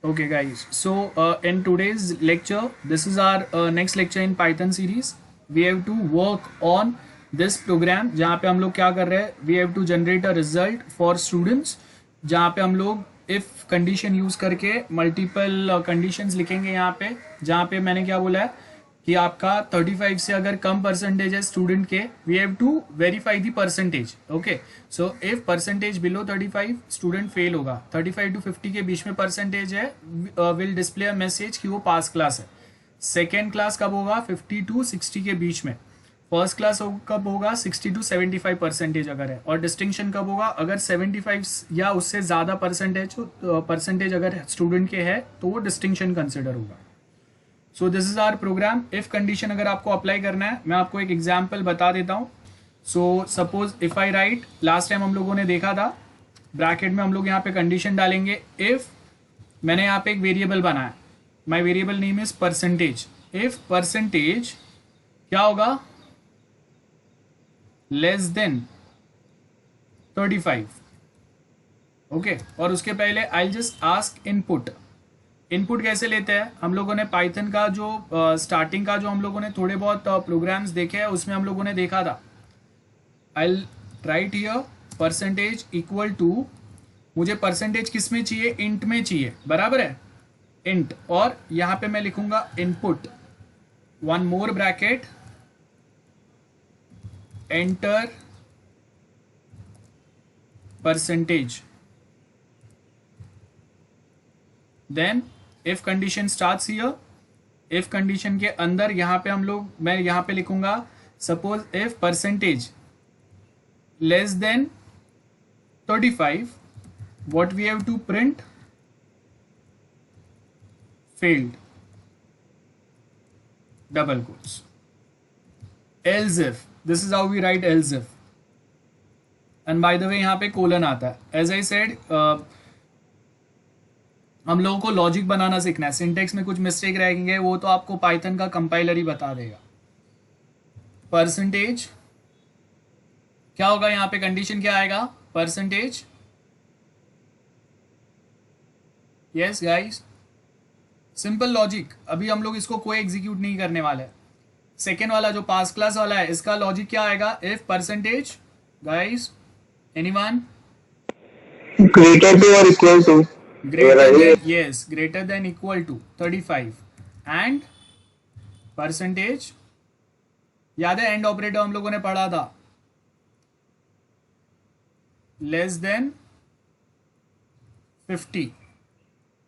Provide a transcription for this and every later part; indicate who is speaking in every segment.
Speaker 1: Okay, guys. So, in today's lecture, this is our next lecture in Python series. We have to work on this program जहाँ पे हम लोग क्या कर रहे हैं, we have to generate a result for students जहाँ पे हम लोग if condition use करके multiple conditions लिखेंगे यहाँ पे, जहाँ पे मैंने क्या बोला है कि आपका 35 से अगर कम परसेंटेज है स्टूडेंट के, we have to verify the percentage. Okay, so if percentage below 35 student fail होगा. 35 to 50 के बीच में परसेंटेज है, विल डिस्प्ले अ मैसेज कि वो पास क्लास है. सेकेंड क्लास कब होगा? 50 to 60 के बीच में. फर्स्ट क्लास कब होगा? 60 to 75 परसेंटेज अगर है. और डिस्टिंक्शन कब होगा? अगर 75 या उससे ज़्यादा परसेंटेज अगर स्टूडेंट के है तो वो डिस्टिंक्शन कंसिडर होगा. So this is our program. If condition अगर आपको अप्लाई करना है, मैं आपको एक एग्जाम्पल बता देता हूँ. So suppose if I right, last time हम लोगों ने देखा था ब्रैकेट में हम लोग यहाँ पे कंडीशन डालेंगे. इफ मैंने यहाँ पे एक वेरिएबल बनाया, my variable name is percentage. If percentage क्या होगा? Less than 35. ओके, और उसके पहले I just ask input. Input कैसे लेते हैं हम लोगों ने? पाइथन का जो स्टार्टिंग का जो हम लोगों ने थोड़े बहुत प्रोग्राम्स देखे हैं उसमें हम लोगों ने देखा था. I write here percentage equal to, मुझे परसेंटेज किस में चाहिए? इंट में चाहिए, बराबर है, इंट. और यहां पे मैं लिखूंगा input, one more bracket, enter percentage. Then if condition starts here. If condition के अंदर यहां पे हम लोग, मैं यहां पे लिखूंगा suppose if percentage less than 35, what we have to print? Failed, double quotes. Else if, this is how we write else if. And by the way यहाँ पे कोलन आता है. As I said, हम लोगों को लॉजिक बनाना सीखना है. Syntax में कुछ मिस्टेक रहेंगे वो तो आपको पाइथन का कंपाइलर ही बता देगा. परसेंटेज क्या होगा? यहाँ पे कंडीशन क्या आएगा? Percentage. Yes guys, simple logic. अभी हम लोग इसको कोई एग्जीक्यूट नहीं करने वाले हैं. सेकेंड वाला जो पास क्लास वाला है, इसका लॉजिक क्या आएगा? If percentage, guys anyone?
Speaker 2: Greater to और equal to,
Speaker 1: greater than, yes, greater than equal to 35. And percentage, याद है एंड ऑपरेटर हम लोगों ने पढ़ा था, लेस देन 50.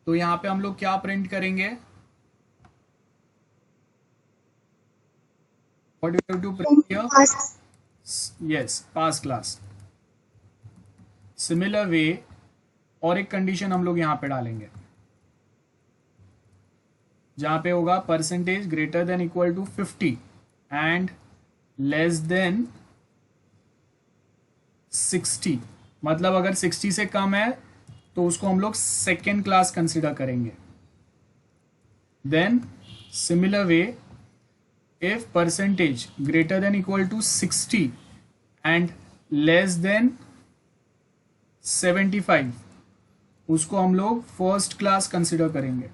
Speaker 1: तो यहां पे हम लोग क्या प्रिंट करेंगे? What do you have to print here? Yes, pass class. Similar way, और एक कंडीशन हम लोग यहां पे डालेंगे जहां पे होगा percentage greater than equal to 50 and less than 60. मतलब अगर 60 से कम है तो उसको हम लोग सेकेंड क्लास कंसिडर करेंगे. Then similar way, if percentage greater than equal to 60 and less than 75, उसको हम लोग फर्स्ट क्लास कंसिडर करेंगे.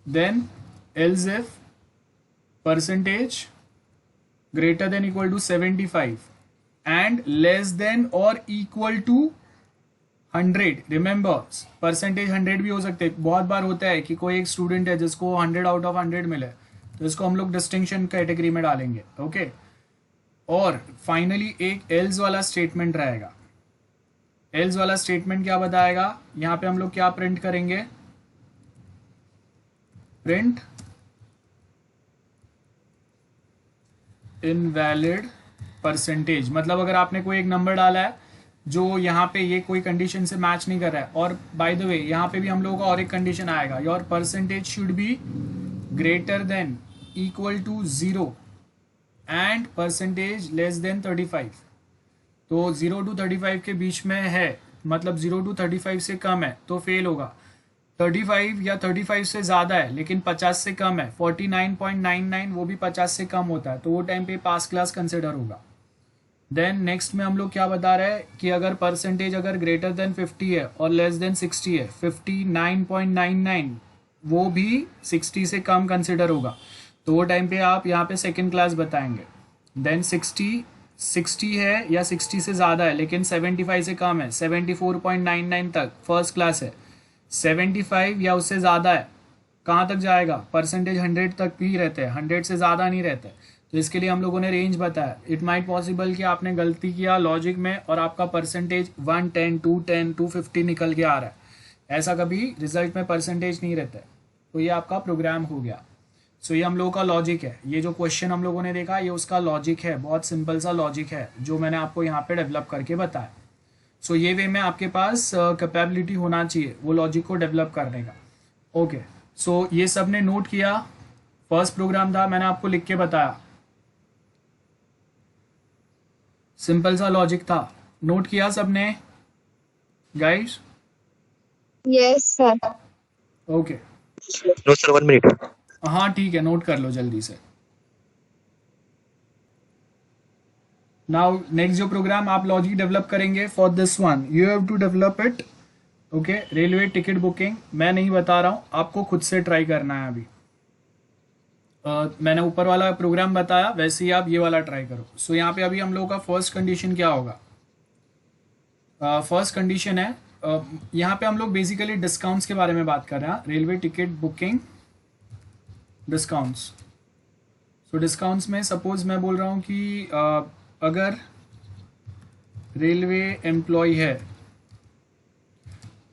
Speaker 1: Then else if percentage greater than equal to 75 and less than और इक्वल टू 100. रिमेंबर, परसेंटेज 100 भी हो सकते हैं. बहुत बार होता है कि कोई एक स्टूडेंट है जिसको 100 आउट ऑफ 100 मिले, तो इसको हम लोग डिस्टिंक्शन कैटेगरी में डालेंगे. ओके, और फाइनली एक एल्स वाला स्टेटमेंट रहेगा. एल्स वाला स्टेटमेंट क्या बताएगा? यहां पे हम लोग क्या प्रिंट करेंगे? Print invalid percentage. मतलब अगर आपने कोई एक नंबर डाला है जो यहाँ पे ये कोई कंडीशन से मैच नहीं कर रहा है, और बाय द वे यहाँ पे भी हम लोगों का और एक कंडीशन आएगा, your percentage should be greater than equal to 0 and percentage less than 35. तो 0 to 35 के बीच में है, मतलब 0 to 35 से कम है तो फेल होगा. 35 या 35 से ज़्यादा है लेकिन 50 से कम है, 49.99, वो भी 50 से कम होता है, तो वो टाइम पे पास क्लास कंसिडर होगा. देन नेक्स्ट में हम लोग क्या बता रहे हैं कि अगर परसेंटेज अगर ग्रेटर देन 50 है और लेस देन 60 है, 59.99, वो भी 60 से कम कंसिडर होगा, तो वो टाइम पे आप यहाँ पे सेकंड क्लास बताएंगे। देन 60 है या 60 से ज़्यादा है लेकिन 75 से कम है, 74.99 तक फर्स्ट क्लास है। 75 या उससे ज़्यादा है, कहाँ तक जाएगा, परसेंटेज 100 तक भी रहते हैं, 100 से ज़्यादा नहीं रहते। तो इसके लिए हम लोगों ने रेंज बताया। इट माइट पॉसिबल कि आपने गलती किया लॉजिक में और आपका परसेंटेज 110, 210, 250 निकल के आ रहा है, ऐसा कभी रिजल्ट में परसेंटेज नहीं रहता है। तो ये आपका प्रोग्राम हो गया। सो ये हम लोगों का लॉजिक है। ये जो क्वेश्चन हम लोगों ने देखा ये उसका लॉजिक है, बहुत सिंपल सा लॉजिक है जो मैंने आपको यहाँ पे डेवलप करके बताया। सो ये वे में आपके पास कैपेबिलिटी होना चाहिए वो लॉजिक को डेवलप करने का। ओके, सो ये सब ने नोट किया। फर्स्ट प्रोग्राम था, मैंने आपको लिख के बताया, सिंपल सा लॉजिक था। नोट किया सबने guys?
Speaker 3: Yes sir.
Speaker 1: Okay,
Speaker 2: no sir, 1 minute.
Speaker 1: हाँ ठीक है, नोट कर लो जल्दी से। नाउ नेक्स्ट जो प्रोग्राम आप लॉजिक डेवलप करेंगे for this one, you have to develop it. Okay, railway ticket booking मैं नहीं बता रहा हूँ, आपको खुद से ट्राई करना है अभी। मैंने ऊपर वाला प्रोग्राम बताया वैसे ही आप ये वाला ट्राई करो। सो यहाँ पे अभी हम लोगों का फर्स्ट कंडीशन क्या होगा? फर्स्ट कंडीशन है, यहाँ पे हम लोग बेसिकली डिस्काउंट्स के बारे में बात कर रहे हैं। Railway ticket booking discounts. So discounts में सपोज मैं बोल रहा हूँ कि अगर रेलवे एम्प्लॉय है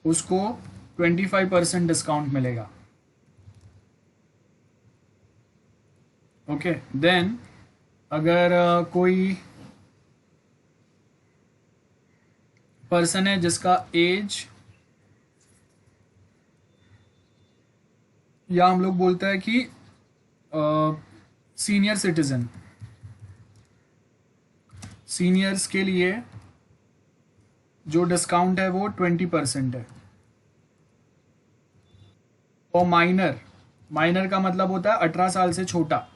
Speaker 1: उसको 25% डिस्काउंट मिलेगा। ओके, देन अगर कोई पर्सन है जिसका एज, या हम लोग बोलते हैं कि सीनियर सिटीजन, सीनियर्स के लिए जो डिस्काउंट है वो 20% है। और माइनर, माइनर का मतलब होता है 18 साल से छोटा,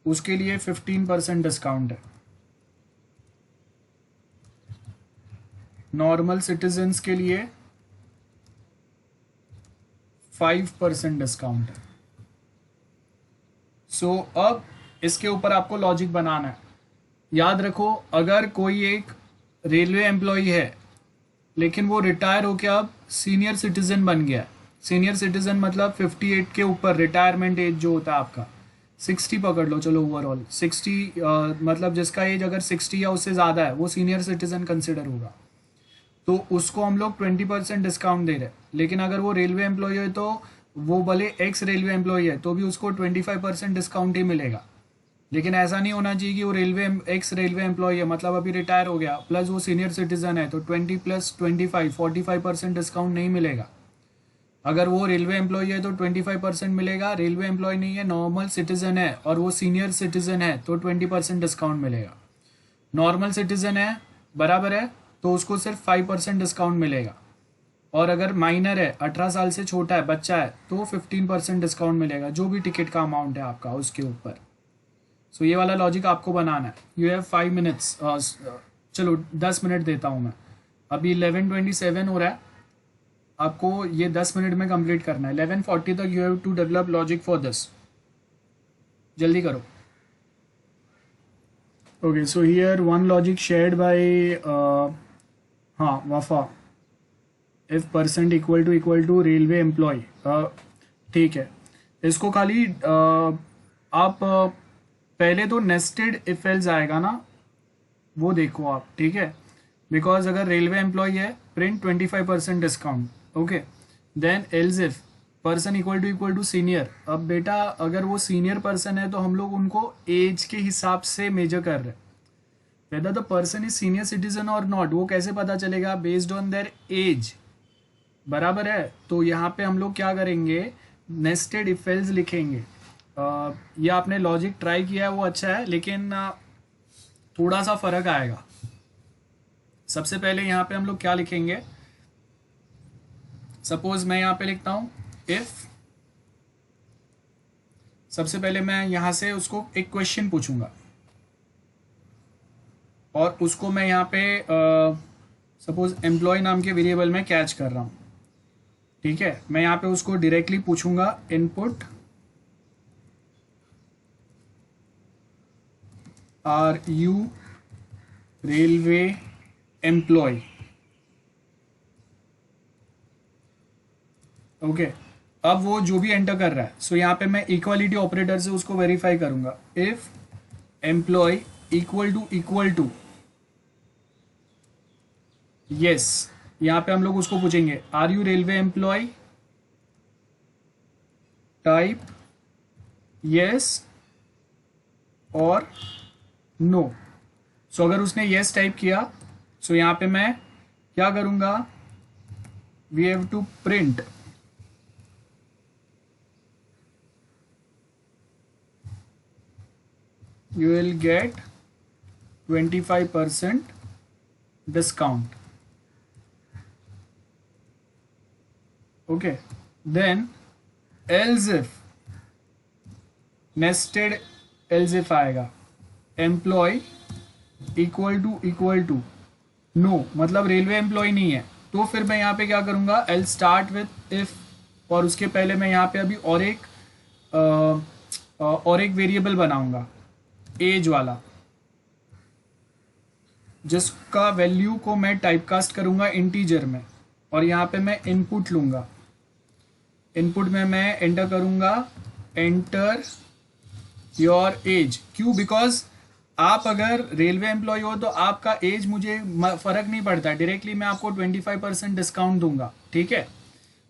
Speaker 1: उसके लिए 15% डिस्काउंट है। नॉर्मल सिटीजन्स के लिए 5% डिस्काउंट है। सो अब इसके ऊपर आपको लॉजिक बनाना है। याद रखो, अगर कोई एक रेलवे एम्प्लॉय है लेकिन वो रिटायर होकर अब सीनियर सिटीजन बन गया, सीनियर सिटीजन मतलब 58 के ऊपर रिटायरमेंट एज जो होता है आपका, 60 पकड़ लो, चलो ओवरऑल 60, मतलब जिसका एज अगर 60 या उससे ज़्यादा है वो सीनियर सिटीजन कंसिडर होगा। तो उसको हम लोग 20% डिस्काउंट दे रहे हैं। लेकिन अगर वो रेलवे एम्प्लॉय है तो वो भले एक्स रेलवे एम्प्लॉय है तो भी उसको 25% डिस्काउंट ही मिलेगा। लेकिन ऐसा नहीं होना चाहिए कि वो एक्स रेलवे एम्प्लॉय है मतलब अभी रिटायर हो गया प्लस वो सीनियर सिटीजन है तो 20 + 25 45% डिस्काउंट नहीं मिलेगा। अगर वो रेलवे एम्प्लॉय है तो 25% मिलेगा, रेलवे एम्प्लॉय नहीं है, नॉर्मल सिटीजन है और वो सीनियर सिटीजन है तो 20% डिस्काउंट मिलेगा। नॉर्मल सिटीजन है बराबर है तो उसको सिर्फ 5% डिस्काउंट मिलेगा। और अगर माइनर है, 18 साल से छोटा है, बच्चा है, तो 15% डिस्काउंट मिलेगा जो भी टिकट का अमाउंट है आपका उसके ऊपर। सो ये वाला लॉजिक आपको बनाना है। यू हैव 5 मिनट्स, चलो 10 मिनट देता हूँ मैं। अभी 11:27 हो रहा है, आपको ये 10 मिनट में कंप्लीट करना है। 11:40 तक you have to develop logic for this, जल्दी करो। Okay, so here one logic shared by हाँ Wafa, if percent equal to railway employ, ठीक है। इसको खाली आप पहले तो नेस्टेड इफ एल्स आएगा ना, वो देखो आप, ठीक है। बिकॉज अगर रेलवे एम्प्लॉय है print 25% discount, okay. Then else if person equal to senior. अब बेटा अगर वो सीनियर पर्सन है तो हम लोग उनको एज के हिसाब से मेजर कर रहे हैं। Whether the person is senior citizen और नॉट वो कैसे पता चलेगा? बेस्ड ऑन देयर एज, बराबर है। तो यहाँ पे हम लोग क्या करेंगे, नेस्टेड इफ एल्स लिखेंगे। ये आपने लॉजिक ट्राई किया है वो अच्छा है, लेकिन थोड़ा सा फर्क आएगा। सबसे पहले यहाँ पे हम लोग क्या लिखेंगे, सपोज मैं यहाँ पे लिखता हूँ इफ, सबसे पहले मैं यहाँ से उसको एक क्वेश्चन पूछूंगा। और उसको मैं यहाँ पे सपोज एम्प्लॉय नाम के वेरिएबल में कैच कर रहा हूँ, ठीक है। मैं यहाँ पे उसको डायरेक्टली पूछूंगा input are you railway employ, okay. अब वो जो भी एंटर कर रहा है, सो यहाँ पे मैं इक्वालिटी ऑपरेटर से उसको वेरीफाई करूंगा। If employ equal to yes, यहाँ पे हम लोग उसको पूछेंगे are you railway employ, type yes और नो। सो अगर उसने यस टाइप किया, सो यहाँ पे मैं क्या करूंगा, we have to print you will get 25% discount, okay। then else if, nested else if आएगा, एम्प्लॉय इक्वल टू नो, मतलब रेलवे एम्प्लॉय नहीं है। तो फिर मैं यहाँ पे क्या करूँगा, एल स्टार्ट विथ इफ, और उसके पहले मैं यहाँ पे अभी और एक वेरिएबल बनाऊंगा एज वाला, जिसका वैल्यू को मैं टाइपकास्ट करूंगा इंटीजर में, और यहाँ पे मैं इनपुट लूंगा। इनपुट में मैं एंटर करूंगा एंटर योर एज। क्यों? बिकॉज आप अगर रेलवे एम्प्लॉय हो तो आपका एज मुझे फर्क नहीं पड़ता, डायरेक्टली मैं आपको 25% डिस्काउंट दूंगा, ठीक है।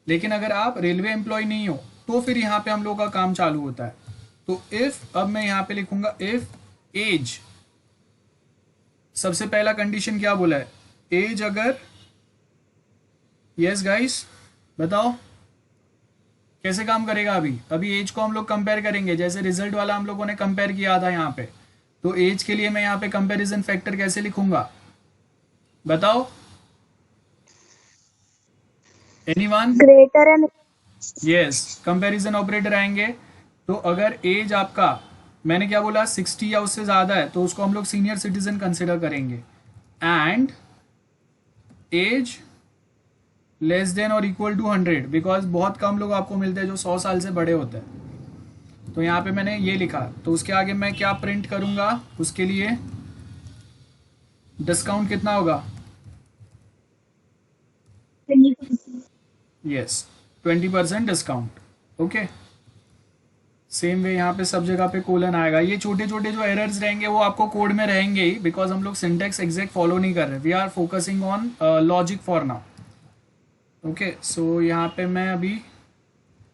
Speaker 1: लेकिन अगर आप रेलवे एम्प्लॉय नहीं हो तो फिर यहाँ पे हम लोग का काम चालू होता है। तो इफ, अब मैं यहाँ पे लिखूंगा इफ एज, सबसे पहला कंडीशन क्या बोला है, एज अगर, यस गाइस बताओ कैसे काम करेगा। अभी एज को हम लोग कंपेयर करेंगे, जैसे रिजल्ट वाला हम लोगों ने कंपेयर किया था यहाँ पे। तो एज के लिए मैं यहाँ पे कंपैरिजन फैक्टर कैसे लिखूंगा, बताओ anyone?
Speaker 3: greater and
Speaker 1: yes, comparison operator आएंगे। तो अगर एज आपका, मैंने क्या बोला, 60 या उससे ज़्यादा है तो उसको हम लोग सीनियर सिटीजन कंसिडर करेंगे। एंड एज लेस देन और इक्वल टू 100, बिकॉज बहुत कम लोग आपको मिलते हैं जो 100 साल से बड़े होते हैं। तो यहाँ पे मैंने ये लिखा, तो उसके आगे मैं क्या प्रिंट करूँगा, उसके लिए डिस्काउंट कितना होगा, yes 20% discount, okay. Same way यहाँ पे सब जगह पे कोलन आएगा। ये छोटे छोटे जो एरर्स रहेंगे वो आपको कोड में रहेंगे ही, बिकॉज हम लोग सिंटेक्स एग्जैक्ट फॉलो नहीं कर रहे, we are focusing on logic for now, okay. So यहाँ पे मैं अभी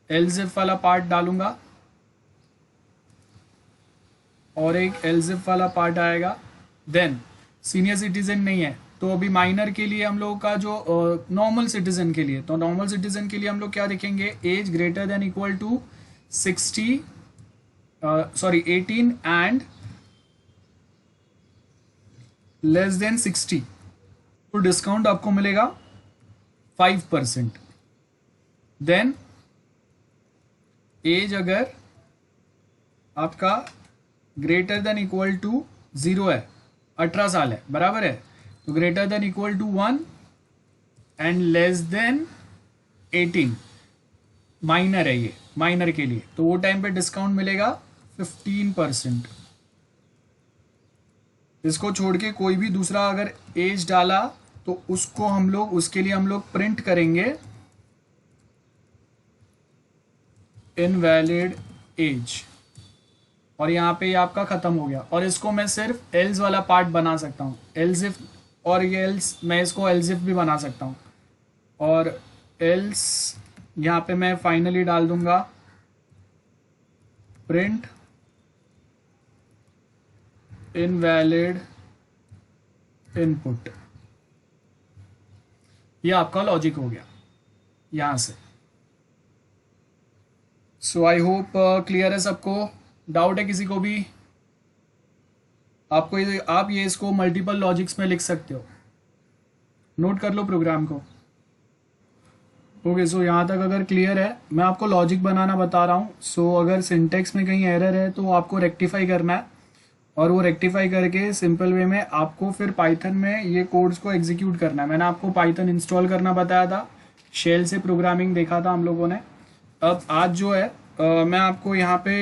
Speaker 1: एल्स इफ वाला पार्ट डालूंगा और एक एल्स इफ वाला पार्ट आएगा। देन सीनियर सिटीजन नहीं है तो अभी माइनर के लिए हम लोगों का जो नॉर्मल सिटीजन के लिए, तो नॉर्मल सिटीजन के लिए हम लोग क्या देखेंगे, age greater than equal to 18 and less than 60, तो डिस्काउंट आपको मिलेगा 5%। देन एज अगर आपका ग्रेटर देन इक्वल टू 0 है, 18 साल है, बराबर है, तो greater than equal to 1 and less than 18, minor है ये, माइनर के लिए, तो वो टाइम पे डिस्काउंट मिलेगा 15%। इसको छोड़ के कोई भी दूसरा अगर एज डाला तो उसको हम लोग, उसके लिए हम लोग प्रिंट करेंगे इनवैलिड एज, और यहाँ पे ये आपका खत्म हो गया। और इसको मैं सिर्फ एल्स वाला पार्ट बना सकता हूँ, एल्स इफ, और ये एल्स मैं इसको एल्स इफ भी बना सकता हूँ। और एल्स यहाँ पे मैं फाइनली डाल दूंगा प्रिंट इनवैलिड इनपुट। ये आपका लॉजिक हो गया यहाँ से। सो आई होप क्लियर है सबको। डाउट है किसी को भी? आपको ये, आप ये इसको मल्टीपल लॉजिक्स में लिख सकते हो, नोट कर लो प्रोग्राम को। ओके, सो यहाँ तक अगर क्लियर है, मैं आपको लॉजिक बनाना बता रहा हूँ। सो अगर सिंटेक्स में कहीं एरर है तो आपको रेक्टिफाई करना है, और वो रेक्टिफाई करके सिंपल वे में आपको फिर पाइथन में ये कोड्स को एग्जीक्यूट करना है। मैंने आपको पाइथन इंस्टॉल करना बताया था, शेल से प्रोग्रामिंग देखा था हम लोगों ने। अब आज जो है मैं आपको यहाँ पे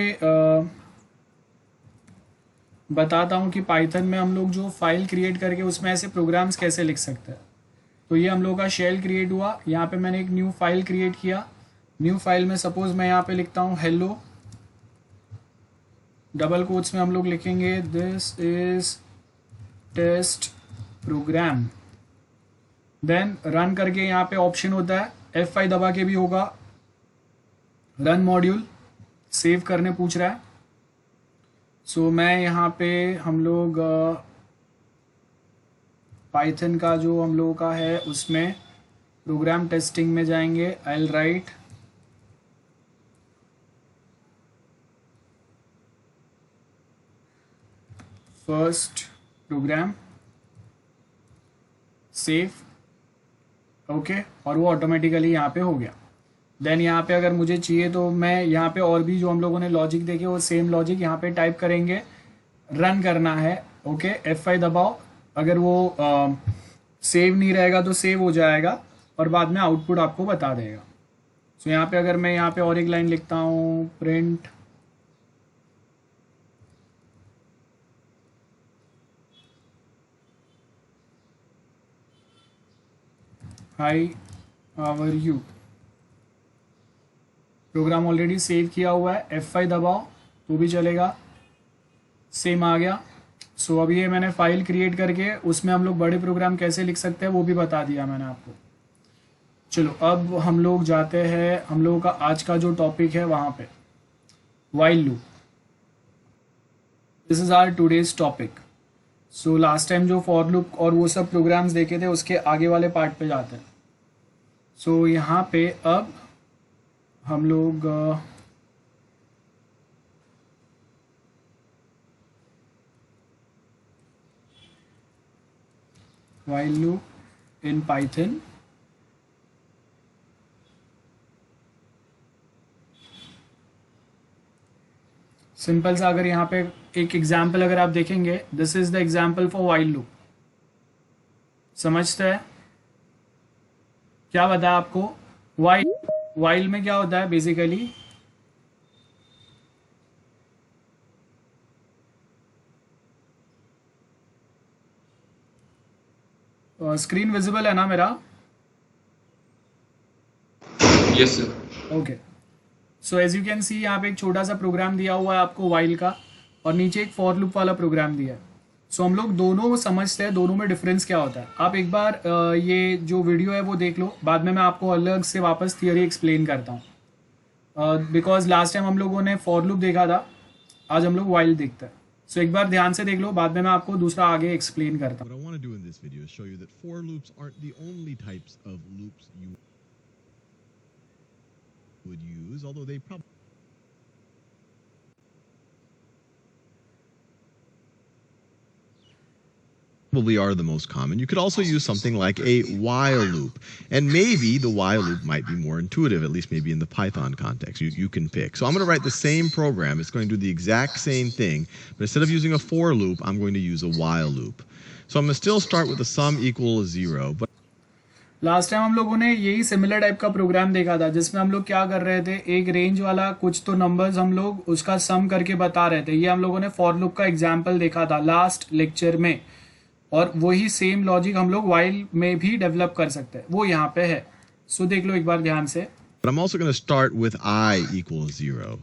Speaker 1: बताता हूँ कि पाइथन में हम लोग जो फाइल क्रिएट करके उसमें ऐसे प्रोग्राम्स कैसे लिख सकते हैं। तो ये हम लोग का शेल क्रिएट हुआ, यहाँ पे मैंने एक न्यू फाइल क्रिएट किया। न्यू फाइल में सपोज मैं यहाँ पे लिखता हूँ हेलो, डबल कोट्स में हम लोग लिखेंगे this is test program. Then run करके यहाँ पे ऑप्शन होता है, F5 दबा के भी होगा, रन मॉड्यूल सेव करने पूछ रहा है। सो मैं यहाँ पे हम लोग पाइथन का जो हम लोगों का है उसमें प्रोग्राम टेस्टिंग में जाएंगे। I will write first program, save, okay, और वो ऑटोमेटिकली यहाँ पे हो गया। देन यहाँ पे अगर मुझे चाहिए तो मैं यहाँ पे और भी जो हम लोगों ने लॉजिक देखे वो सेम लॉजिक यहाँ पे टाइप करेंगे, रन करना है, ओके, F5 दबाओ। अगर वो सेव नहीं रहेगा तो सेव हो जाएगा और बाद में आउटपुट आपको बता देगा। सो यहाँ पे अगर मैं यहाँ पे और एक लाइन लिखता हूँ, print hi how are you, program already save किया हुआ है, F5 दबाओ तो भी चलेगा, सेम आ गया। सो अभी ये मैंने फाइल क्रिएट करके उसमें हम लोग बड़े प्रोग्राम कैसे लिख सकते हैं वो भी बता दिया मैंने आपको। चलो अब हम लोग जाते हैं, हम लोगों का आज का जो टॉपिक है वहाँ पे, while loop. This is our today's topic. So last time जो फॉर लूप और वो सब प्रोग्राम्स देखे थे उसके आगे वाले पार्ट पे जाते हैं। सो यहाँ पे अब हम लोग while loop in Python, simple सा अगर यहाँ पे एक एग्जाम्पल अगर आप देखेंगे, this is the example for while loop. समझते हैं क्या बताया आपको? वाइल में क्या होता है बेसिकली, स्क्रीन विजिबल है ना मेरा?
Speaker 4: Yes sir.
Speaker 1: Okay, so as you can see यहाँ पे एक छोटा सा प्रोग्राम दिया हुआ है आपको वाइल का, और नीचे एक फॉर लूप वाला प्रोग्राम दिया है। सो हम लोग दोनों समझते हैं दोनों में डिफरेंस क्या होता है। आप एक बार ये जो वीडियो है वो देख लो, बाद में मैं आपको अलग से वापस थियोरी एक्सप्लेन करता हूँ। बिकॉज लास्ट टाइम हम लोगों ने फॉर लूप देखा था, आज हम लोग वाइल देखते हैं। सो एक बार ध्यान से देख लो, बाद में मैं आपको दूसरा आगे एक्सप्लेन करता हूँ।
Speaker 5: What I want to do in this video is show you that for loops aren't the only types of loops you would use, although they probably are the most common. You could also use something like a while loop, and maybe the while loop might be more intuitive, at least maybe in the Python context. You can pick. So I'm going to write the same program. It's going to do the exact same thing, but instead of using a for loop, I'm going to use a while loop. So I'm going to still start with the sum equal 0, but
Speaker 1: last time हम लोगों ने यही similar type का programme देखा था, जिसमें हम लोग क्या कर रहे थे, एक रेंज वाला कुछ तो नंबर्स हम लोग उसका सम करके बता रहे थे। ये हम लोगों ने फॉर लूप का एग्जांपल देखा था लास्ट लेक्चर में, और वही सेम लॉजिक हम लोग वाइल में भी डेवलप कर सकते हैं, वो यहाँ पे है। सो देख लो एक बार ध्यान से।
Speaker 5: But I'm also going to start with I equals 0.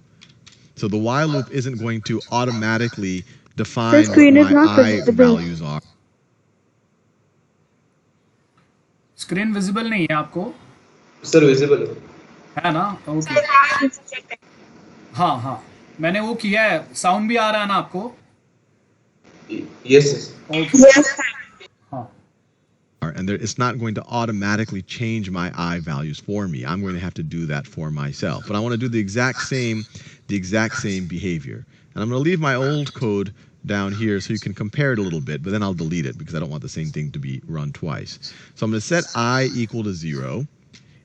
Speaker 5: So the while loop isn't going to automatically define
Speaker 3: The screen
Speaker 5: what
Speaker 3: is
Speaker 5: my
Speaker 3: not
Speaker 5: I
Speaker 3: visible.
Speaker 5: values are.
Speaker 1: Screen visible नहीं है आपको?
Speaker 4: सर विजिबल
Speaker 1: है ना? Okay, हाँ हाँ, मैंने वो किया है। साउंड भी आ रहा है ना आपको?
Speaker 4: Yes sir.
Speaker 1: Okay,
Speaker 3: Yes, sir.
Speaker 1: हाँ,
Speaker 5: And it's not going to automatically change my I values for me. I'm going to have to do that for myself. But I want to do the exact same behavior. And I'm going to leave my old code down here so you can compare it a little bit, but then I'll delete it because I don't want the same thing to be run twice. So I'm going to set I equal to 0,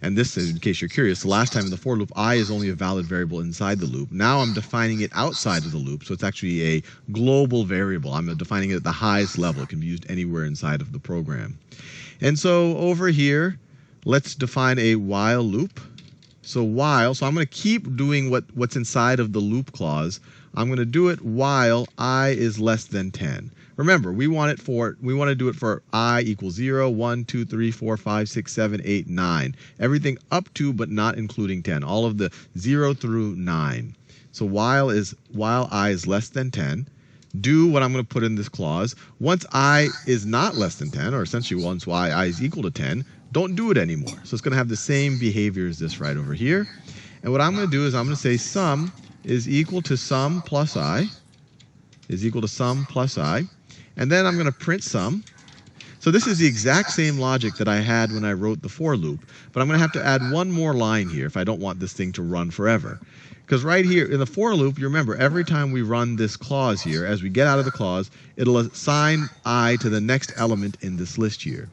Speaker 5: And this is, in case you're curious, the last time in the for loop, I is only a valid variable inside the loop. Now I'm defining it outside of the loop, so it's actually a global variable. I'm defining it at the highest level. It can be used anywhere inside of the program. And so over here, let's define a while loop. So while, so I'm going to keep doing what's inside of the loop clause. I'm going to do it while I is less than 10. Remember, we want to do it for I equals 0, 1, 2, 3, 4, 5, 6, 7, 8, 9. Everything up to but not including 10. All of the 0 through 9. So while I is less than 10, do what I'm going to put in this clause. Once I is not less than 10, or essentially once I is equal to 10, don't do it anymore. So it's going to have the same behavior as this right over here. And what I'm going to do is I'm going to say sum is equal to sum plus I, is equal to sum plus I. And then I'm going to print sum. So this is the exact same logic that I had when I wrote the for loop, but I'm going to have to add one more line here if I don't want this thing to run forever. Because right here in the for loop, you remember every time we run this clause here, as we get out of the clause, it'll assign I to the next element in this list here.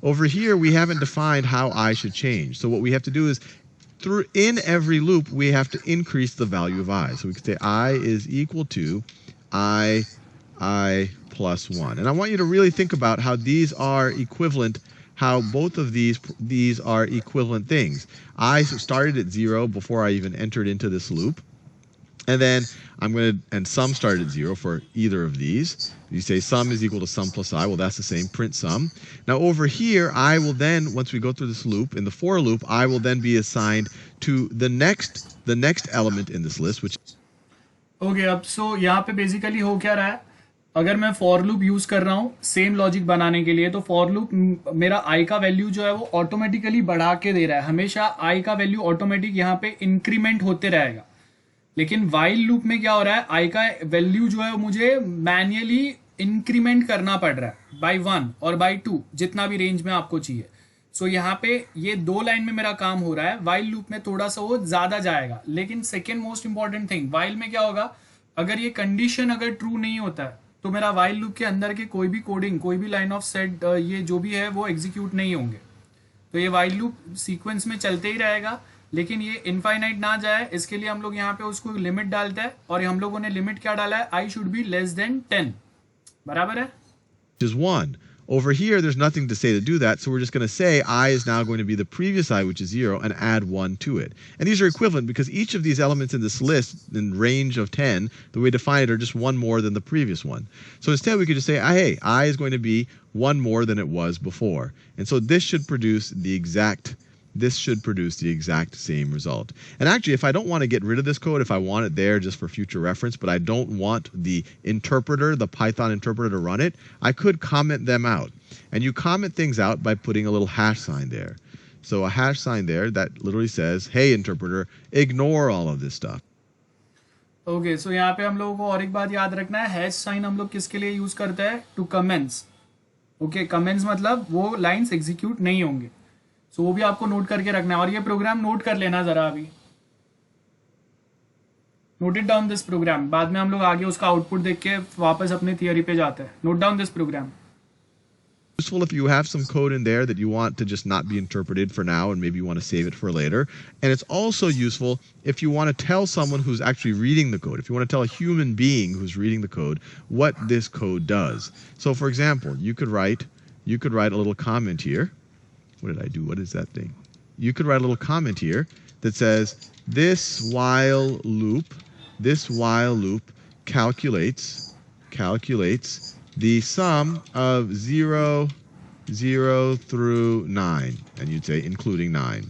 Speaker 5: Over here, we haven't defined how I should change. So what we have to do is in every loop, we have to increase the value of I. So we could say I is equal to I plus 1. And I want you to really think about how these are equivalent, how both of these are equivalent things. I started at 0 before I even entered into this loop. And then and sum started at 0 for either of these. You say sum is equal to sum plus I. Well, that's the same, print sum. Now over here, I will then, once we go through this loop, in the for loop, I will then be assigned to the next element in this list, which
Speaker 1: okay अब सो यहाँ पे basically हो क्या रहा है, अगर मैं for loop use कर रहा हूँ सेम लॉजिक बनाने के लिए, तो फॉर लूप मेरा आई का वैल्यू जो है वो ऑटोमेटिकली बढ़ा के दे रहा है. हमेशा आई का वैल्यू ऑटोमेटिक यहाँ पे इंक्रीमेंट होते रहेगा. लेकिन वाइल लूप में क्या हो रहा है, आई का वैल्यू जो है मुझे मैन्युअली इंक्रीमेंट करना पड़ रहा है बाय 1 और बाय 2, जितना भी रेंज में आपको चाहिए. सो यहाँ पे ये 2 लाइन में मेरा काम हो रहा है. वाइल लूप में थोड़ा सा वो ज्यादा जाएगा. लेकिन second most important thing, while में क्या होगा, अगर ये कंडीशन अगर ट्रू नहीं होता है तो मेरा वाइल लूप के अंदर के कोई भी कोडिंग, कोई भी लाइन ऑफ सेट, ये जो भी है वो एग्जीक्यूट नहीं होंगे. तो ये वाइल लूप सीक्वेंस में चलते ही रहेगा, लेकिन ये इनफाइनाइट ना जाए इसके लिए हम लोग यहाँ पे उसको लिमिट डालते हैं. और हम लोगों ने लिमिट क्या डाला है, I should be less than 10. बराबर है.
Speaker 5: is 1. Over here, there's nothing to say to do that, so we're just going to say I is now going to be the previous I, which is 0, and add 1 to it. And these are equivalent because each of these elements in this list, in range of 10, the way we define it, are just one more than the previous one. So instead, we could just say, hey, I is going to be one more than it was before. And so this should produce the exact same result. And actually, if I don't want to get rid of this code, if I want it there just for future reference, but I don't want the interpreter, the Python interpreter, to run it, I could comment them out. And you comment things out by putting a little hash sign there. So a hash sign there that literally says, hey, interpreter, ignore all of this stuff.
Speaker 1: Okay so यहाँ पे हम लोगों को और एक बात याद रखना है, हैश साइन हम लोग किसके लिए यूज करते हैं, टू कमेंट्स. ओके, कमेंट्स मतलब वो लाइंस एग्जीक्यूट नहीं होंगे. सो वो भी आपको नोट करके रखना है. और ये प्रोग्राम नोट कर लेना जरा, अभी note it down this program. बाद में हम लोग आगे उसका आउटपुट देख के वापस अपने थियरी पे जाते हैं. Note down this program.
Speaker 5: Useful if you have some code in there that you want to just not be interpreted for now and maybe you want to save it for later. And it's also useful if you want to tell someone who's actually reading the code, if you want to tell a human being who's reading the code what this code does. So for example, you could write a little comment here. What did I do? What is that thing? You could write a little comment here that says this while loop calculates the sum of 0 through 9, and you'd say including 9.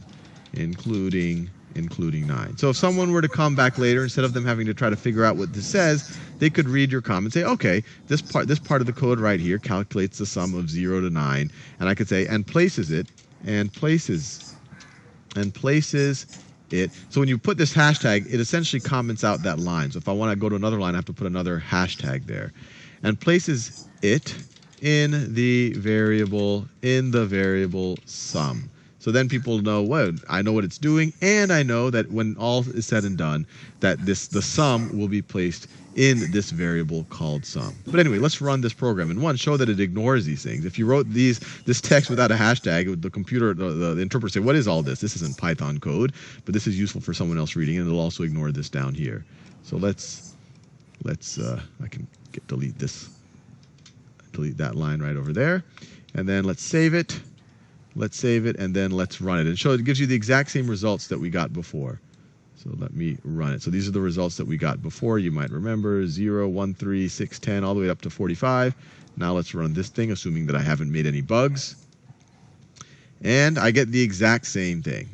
Speaker 5: So if someone were to come back later, instead of them having to try to figure out what this says, they could read your comment and say, okay, this part of the code right here calculates the sum of 0 to 9, and I could say and places it. So when you put this hashtag, it essentially comments out that line. So if I want to go to another line, I have to put another hashtag there. And places it in the variable sum. So then people know, well, I know what it's doing, and I know that when all is said and done, that the sum will be placed in this variable called sum. But anyway, let's run this program and show that it ignores these things. If you wrote this text without a hashtag, the computer, the interpreter say, what is all this? This isn't Python code, but this is useful for someone else reading, and it'll also ignore this down here. So let's I can delete that line right over there, and then let's save it. Let's save it, and then let's run it. And it gives you the exact same results that we got before. So let me run it. So these are the results that we got before. You might remember 0, 1, 3, 6, 10, all the way up to 45. Now let's run this thing, assuming that I haven't made any bugs. And I get the exact same thing.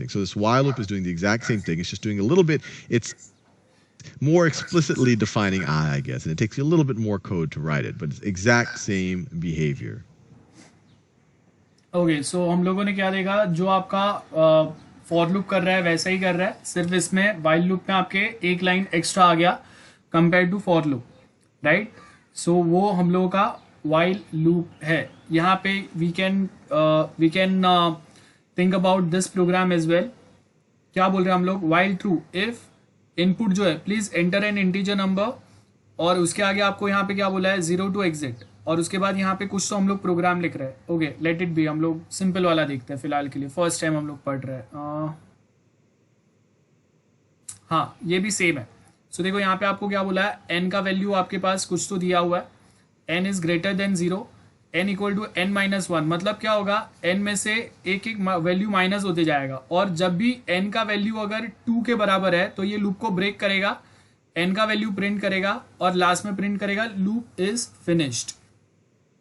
Speaker 5: So this while loop is doing the exact same thing. It's just doing a little bit, it's more explicitly defining I guess. And it takes you a little bit more code to write it, but it's exact same behavior.
Speaker 1: Okay so हम लोगों ने क्या देखा, जो आपका for loop कर रहा है वैसा ही कर रहा है, सिर्फ इसमें वाइल लूप में आपके एक लाइन एक्स्ट्रा आ गया compare to for loop, right. So वो हम लोगों का वाइल लूप है. यहाँ पे we can think about this program as well. क्या बोल रहे हैं हम लोग, वाइल ट्रू इफ इनपुट जो है please enter N integer number, और उसके आगे आपको यहाँ पे क्या बोला है 0 टू एग्जिट, और उसके बाद यहाँ पे कुछ तो हम लोग प्रोग्राम लिख रहे हैं. ओके लेट इट बी, हम लोग सिंपल वाला देखते हैं फिलहाल के लिए, फर्स्ट टाइम हम लोग पढ़ रहे हैं. हाँ ये भी सेम है. सो देखो यहाँ पे आपको क्या बोला है, एन का वैल्यू आपके पास कुछ तो दिया हुआ है, n is greater than 0, n equal to n minus 1. मतलब क्या होगा, एन में से एक एक वैल्यू माइनस होते जाएगा, और जब भी एन का वैल्यू अगर 2 के बराबर है तो ये लूप को ब्रेक करेगा, एन का वैल्यू प्रिंट करेगा, और लास्ट में प्रिंट करेगा loop is finished.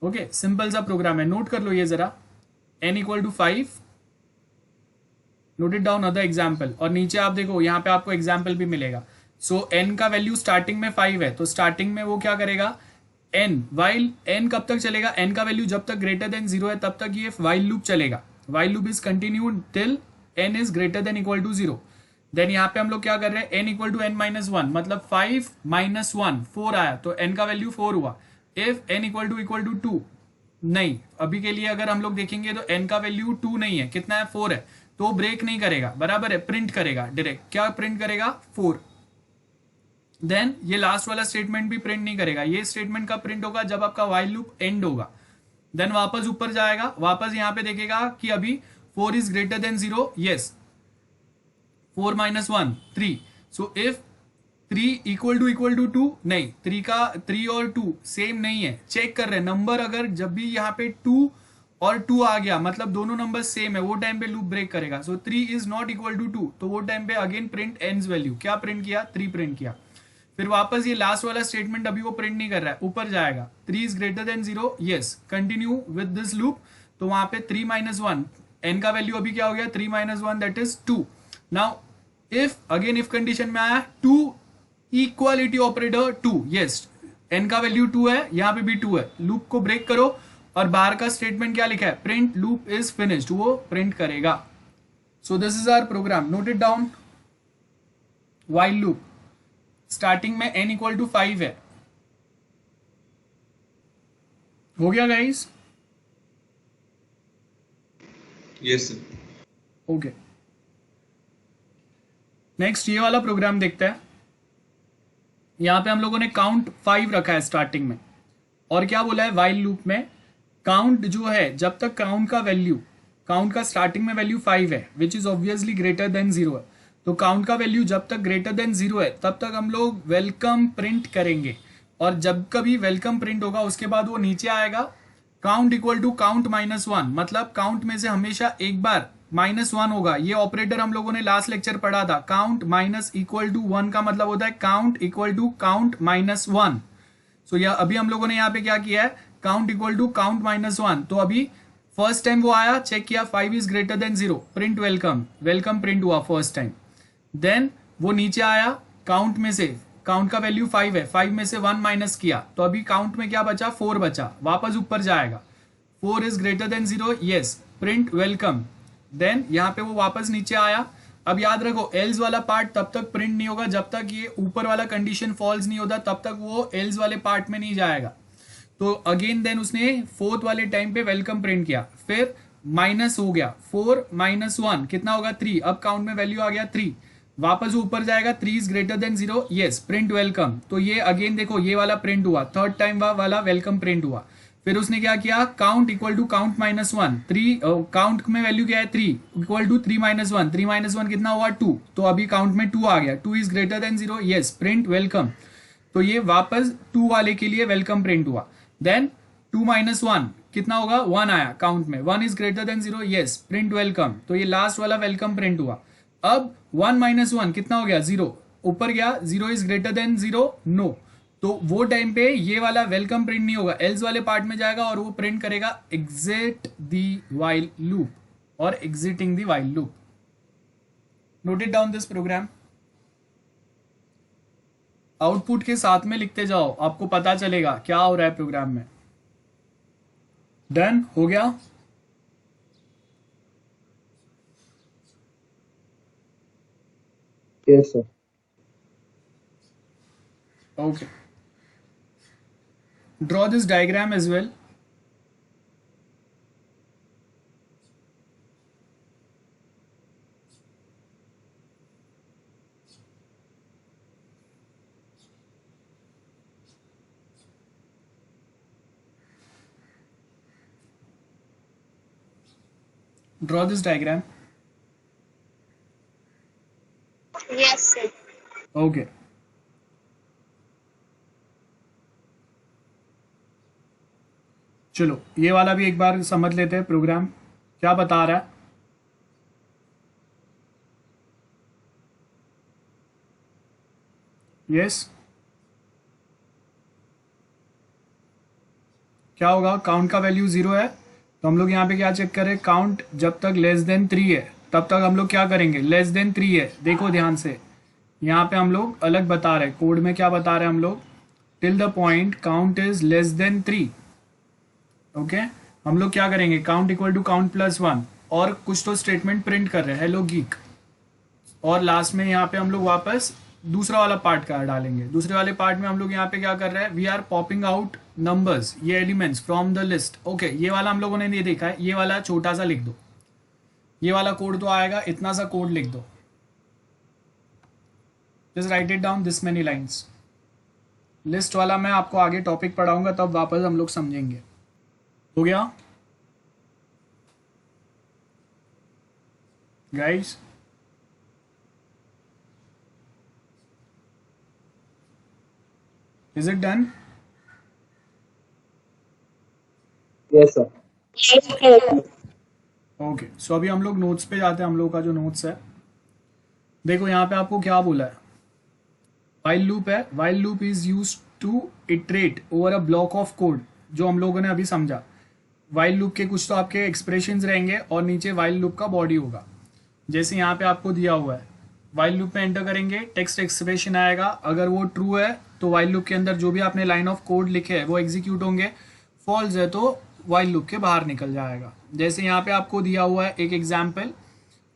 Speaker 1: Okay simple सा प्रोग्राम है, नोट कर लो ये जरा. n equal to 5, note it down other example, और नीचे आप देखो यहाँ पे आपको एग्जाम्पल भी मिलेगा. सो n का वैल्यू स्टार्टिंग में 5 है, तो स्टार्टिंग में वो क्या करेगा, n वाइल n कब तक चलेगा, n का वैल्यू जब तक ग्रेटर देन 0 है तब तक ये वाइल लूप चलेगा. While loop is continued till n is greater than equal to 0. Then यहाँ पे हम लोग क्या कर रहे हैं, n equal to n minus 1, मतलब 5 माइनस 1 4 आया, तो n का वैल्यू 4 हुआ. इफ n इक्वल टू 2, नहीं अभी के लिए अगर हम लोग देखेंगे तो n का वैल्यू 2 नहीं है, कितना है 4 है, तो ब्रेक नहीं करेगा, बराबर है, प्रिंट करेगा डायरेक्ट. क्या प्रिंट करेगा 4. देन ये लास्ट वाला स्टेटमेंट भी प्रिंट नहीं करेगा, ये स्टेटमेंट का प्रिंट होगा जब आपका वाइल लूप एंड होगा. देन वापस ऊपर जाएगा, वापस यहाँ पे देखेगा कि अभी 4 is greater than 0, yes 4 minus 1 3. So if 3 equal to 2, नहीं 3 और 2 सेम नहीं है, चेक कर रहे हैं नंबर. अगर जब भी यहाँ पे 2 और 2 आ गया मतलब दोनों नंबर सेम है, वो टाइम पे लूप ब्रेक करेगा. सो 3 इज नॉट इक्वल टू 2, तो वो टाइम पे अगेन प्रिंट एंड्स वैल्यू, क्या प्रिंट किया 3 प्रिंट किया. फिर वापस ये लास्ट वाला स्टेटमेंट अभी वो प्रिंट नहीं कर रहा है, ऊपर जाएगा 3 is greater than 0, yes continue with this loop. तो वहां पे 3 माइनस 1, एन का वैल्यू अभी क्या हो गया 3 minus 1 that is 2. Now if again if condition में आया 2 इक्वालिटी ऑपरेटर 2, यस एन का वैल्यू 2 है, यहां पे भी 2 है, लूप को ब्रेक करो, और बाहर का स्टेटमेंट क्या लिखा है, प्रिंट लूप इज फिनिश्ड, वो प्रिंट करेगा. So this is our program, note it down. While loop starting में n इक्वल टू 5 है. हो गया guys?
Speaker 4: Yes, sir.
Speaker 1: Okay next ये वाला प्रोग्राम देखते हैं. यहां पे हम लोगों ने काउंट 5 रखा है स्टार्टिंग में, और क्या बोला है वाइल लूप में, काउंट जो है जब तक काउंट का स्टार्टिंग में वैल्यू 5 है which is obviously greater than 0 है, तो काउंट का वैल्यू जब तक ग्रेटर देन 0 है तब तक हम लोग वेलकम प्रिंट करेंगे, और जब कभी वेलकम प्रिंट होगा उसके बाद वो नीचे आएगा count equal to count minus 1, मतलब काउंट में से हमेशा एक बार -1 होगा. ये ऑपरेटर हम लोगों ने लास्ट लेक्चर पढ़ा था, काउंट माइनस इक्वल टू 1 का मतलब होता है count equal to count minus 1. So यह अभी हम लोगों ने यहाँ पे क्या किया है, count equal to count minus 1. तो अभी फर्स्ट टाइम वो आया, चेक किया 5 is greater than 0, print welcome print हुआ फर्स्ट टाइम. देन वो नीचे आया, काउंट में से काउंट का वैल्यू 5 है, 5 में से 1 माइनस किया, तो अभी काउंट में क्या बचा 4 बचा, वापस ऊपर जाएगा 4 is greater than 0, yes print welcome. Then यहाँ पे वो वापस नीचे आया. अब याद रखो एल्स वाला पार्ट तब तक प्रिंट नहीं होगा जब तक ये ऊपर वाला कंडीशन फॉल्स नहीं होता, तब तक वो एल्स वाले पार्ट में नहीं जाएगा. तो अगेन देन उसने 4th वाले टाइम पे वेलकम प्रिंट किया, फिर माइनस हो गया 4 माइनस 1 कितना होगा 3। अब काउंट में वैल्यू आ गया 3, वापस ऊपर जाएगा 3 is greater than 0, yes print welcome. तो ये अगेन देखो ये वाला प्रिंट हुआ, थर्ड टाइम वाला वेलकम प्रिंट हुआ। फिर उसने क्या किया, count equal to count minus 1, 3 count में वैल्यू क्या है 3 इक्वल टू 3 माइनस 1, 3 माइनस 1 कितना हुआ 2। तो अभी काउंट में 2 आ गया, 2 is greater than 0, yes print welcome. तो ये वापस 2 वाले के लिए वेलकम प्रिंट हुआ। देन 2 माइनस 1 कितना होगा 1 आया काउंट में, 1 is greater than 0, yes print welcome. तो ये लास्ट वाला वेलकम प्रिंट हुआ। अब 1 माइनस 1 कितना हो गया 0, ऊपर गया 0 इज ग्रेटर देन 0, नो। तो वो टाइम पे ये वाला वेलकम प्रिंट नहीं होगा, एल्स वाले पार्ट में जाएगा और वो प्रिंट करेगा एग्जिट दी व्हाइल लूप और exiting the while loop. Note it down this program, output के साथ में लिखते जाओ, आपको पता चलेगा क्या हो रहा है प्रोग्राम में। डन हो गया।
Speaker 2: Yes, sir.
Speaker 1: Okay, draw this diagram as well. Draw this diagram.
Speaker 3: Yes, sir.
Speaker 1: Okay. चलो ये वाला भी एक बार समझ लेते हैं प्रोग्राम क्या बता रहा है। यस क्या होगा, काउंट का वैल्यू 0 है तो हम लोग यहाँ पे क्या चेक करें, काउंट जब तक लेस देन 3 है तब तक हम लोग क्या करेंगे, लेस देन 3 है। देखो ध्यान से यहाँ पे हम लोग अलग बता रहे हैं, कोड में क्या बता रहे हैं हम लोग, till the point count is less than 3। Okay हम लोग क्या करेंगे, count equal to count plus 1 और कुछ तो स्टेटमेंट प्रिंट कर रहे हैं हेलो गीक, और लास्ट में यहाँ पे हम लोग वापस दूसरा वाला पार्ट का डालेंगे। दूसरे वाले पार्ट में हम लोग यहाँ पे क्या कर रहे हैं, we are popping out numbers, ये elements from the list. Okay ये वाला हम लोगों ने नहीं देखा है, ये वाला छोटा सा लिख दो, ये वाला कोड तो आएगा, इतना सा कोड लिख दो, just right it down this many lines. List वाला मैं आपको आगे टॉपिक पढ़ाऊंगा तब वापस हम लोग समझेंगे। हो गया guys, is it done?
Speaker 2: Yes, sir.
Speaker 3: Yes, sir.
Speaker 1: Okay so अभी हम लोग नोट्स पे जाते हैं। हम लोग का जो नोट्स है देखो यहाँ पे आपको क्या बोला है, वाइल लूप है। While loop is use to iterate over a block of code, जो हम लोगों ने अभी समझा। वाइल लूप के कुछ तो आपके एक्सप्रेशंस रहेंगे और नीचे वाइल लूप का बॉडी होगा, जैसे यहाँ पे आपको दिया हुआ है। वाइल लूप में एंटर करेंगे, टेक्स्ट एक्सप्रेशन आएगा, अगर वो ट्रू है तो वाइल लूप के अंदर जो भी आपने लाइन ऑफ कोड लिखे है वो एग्जीक्यूट होंगे, फॉल्स है तो वाइल लूप के बाहर निकल जाएगा। जैसे यहाँ पे आपको दिया हुआ है एक एग्जाम्पल,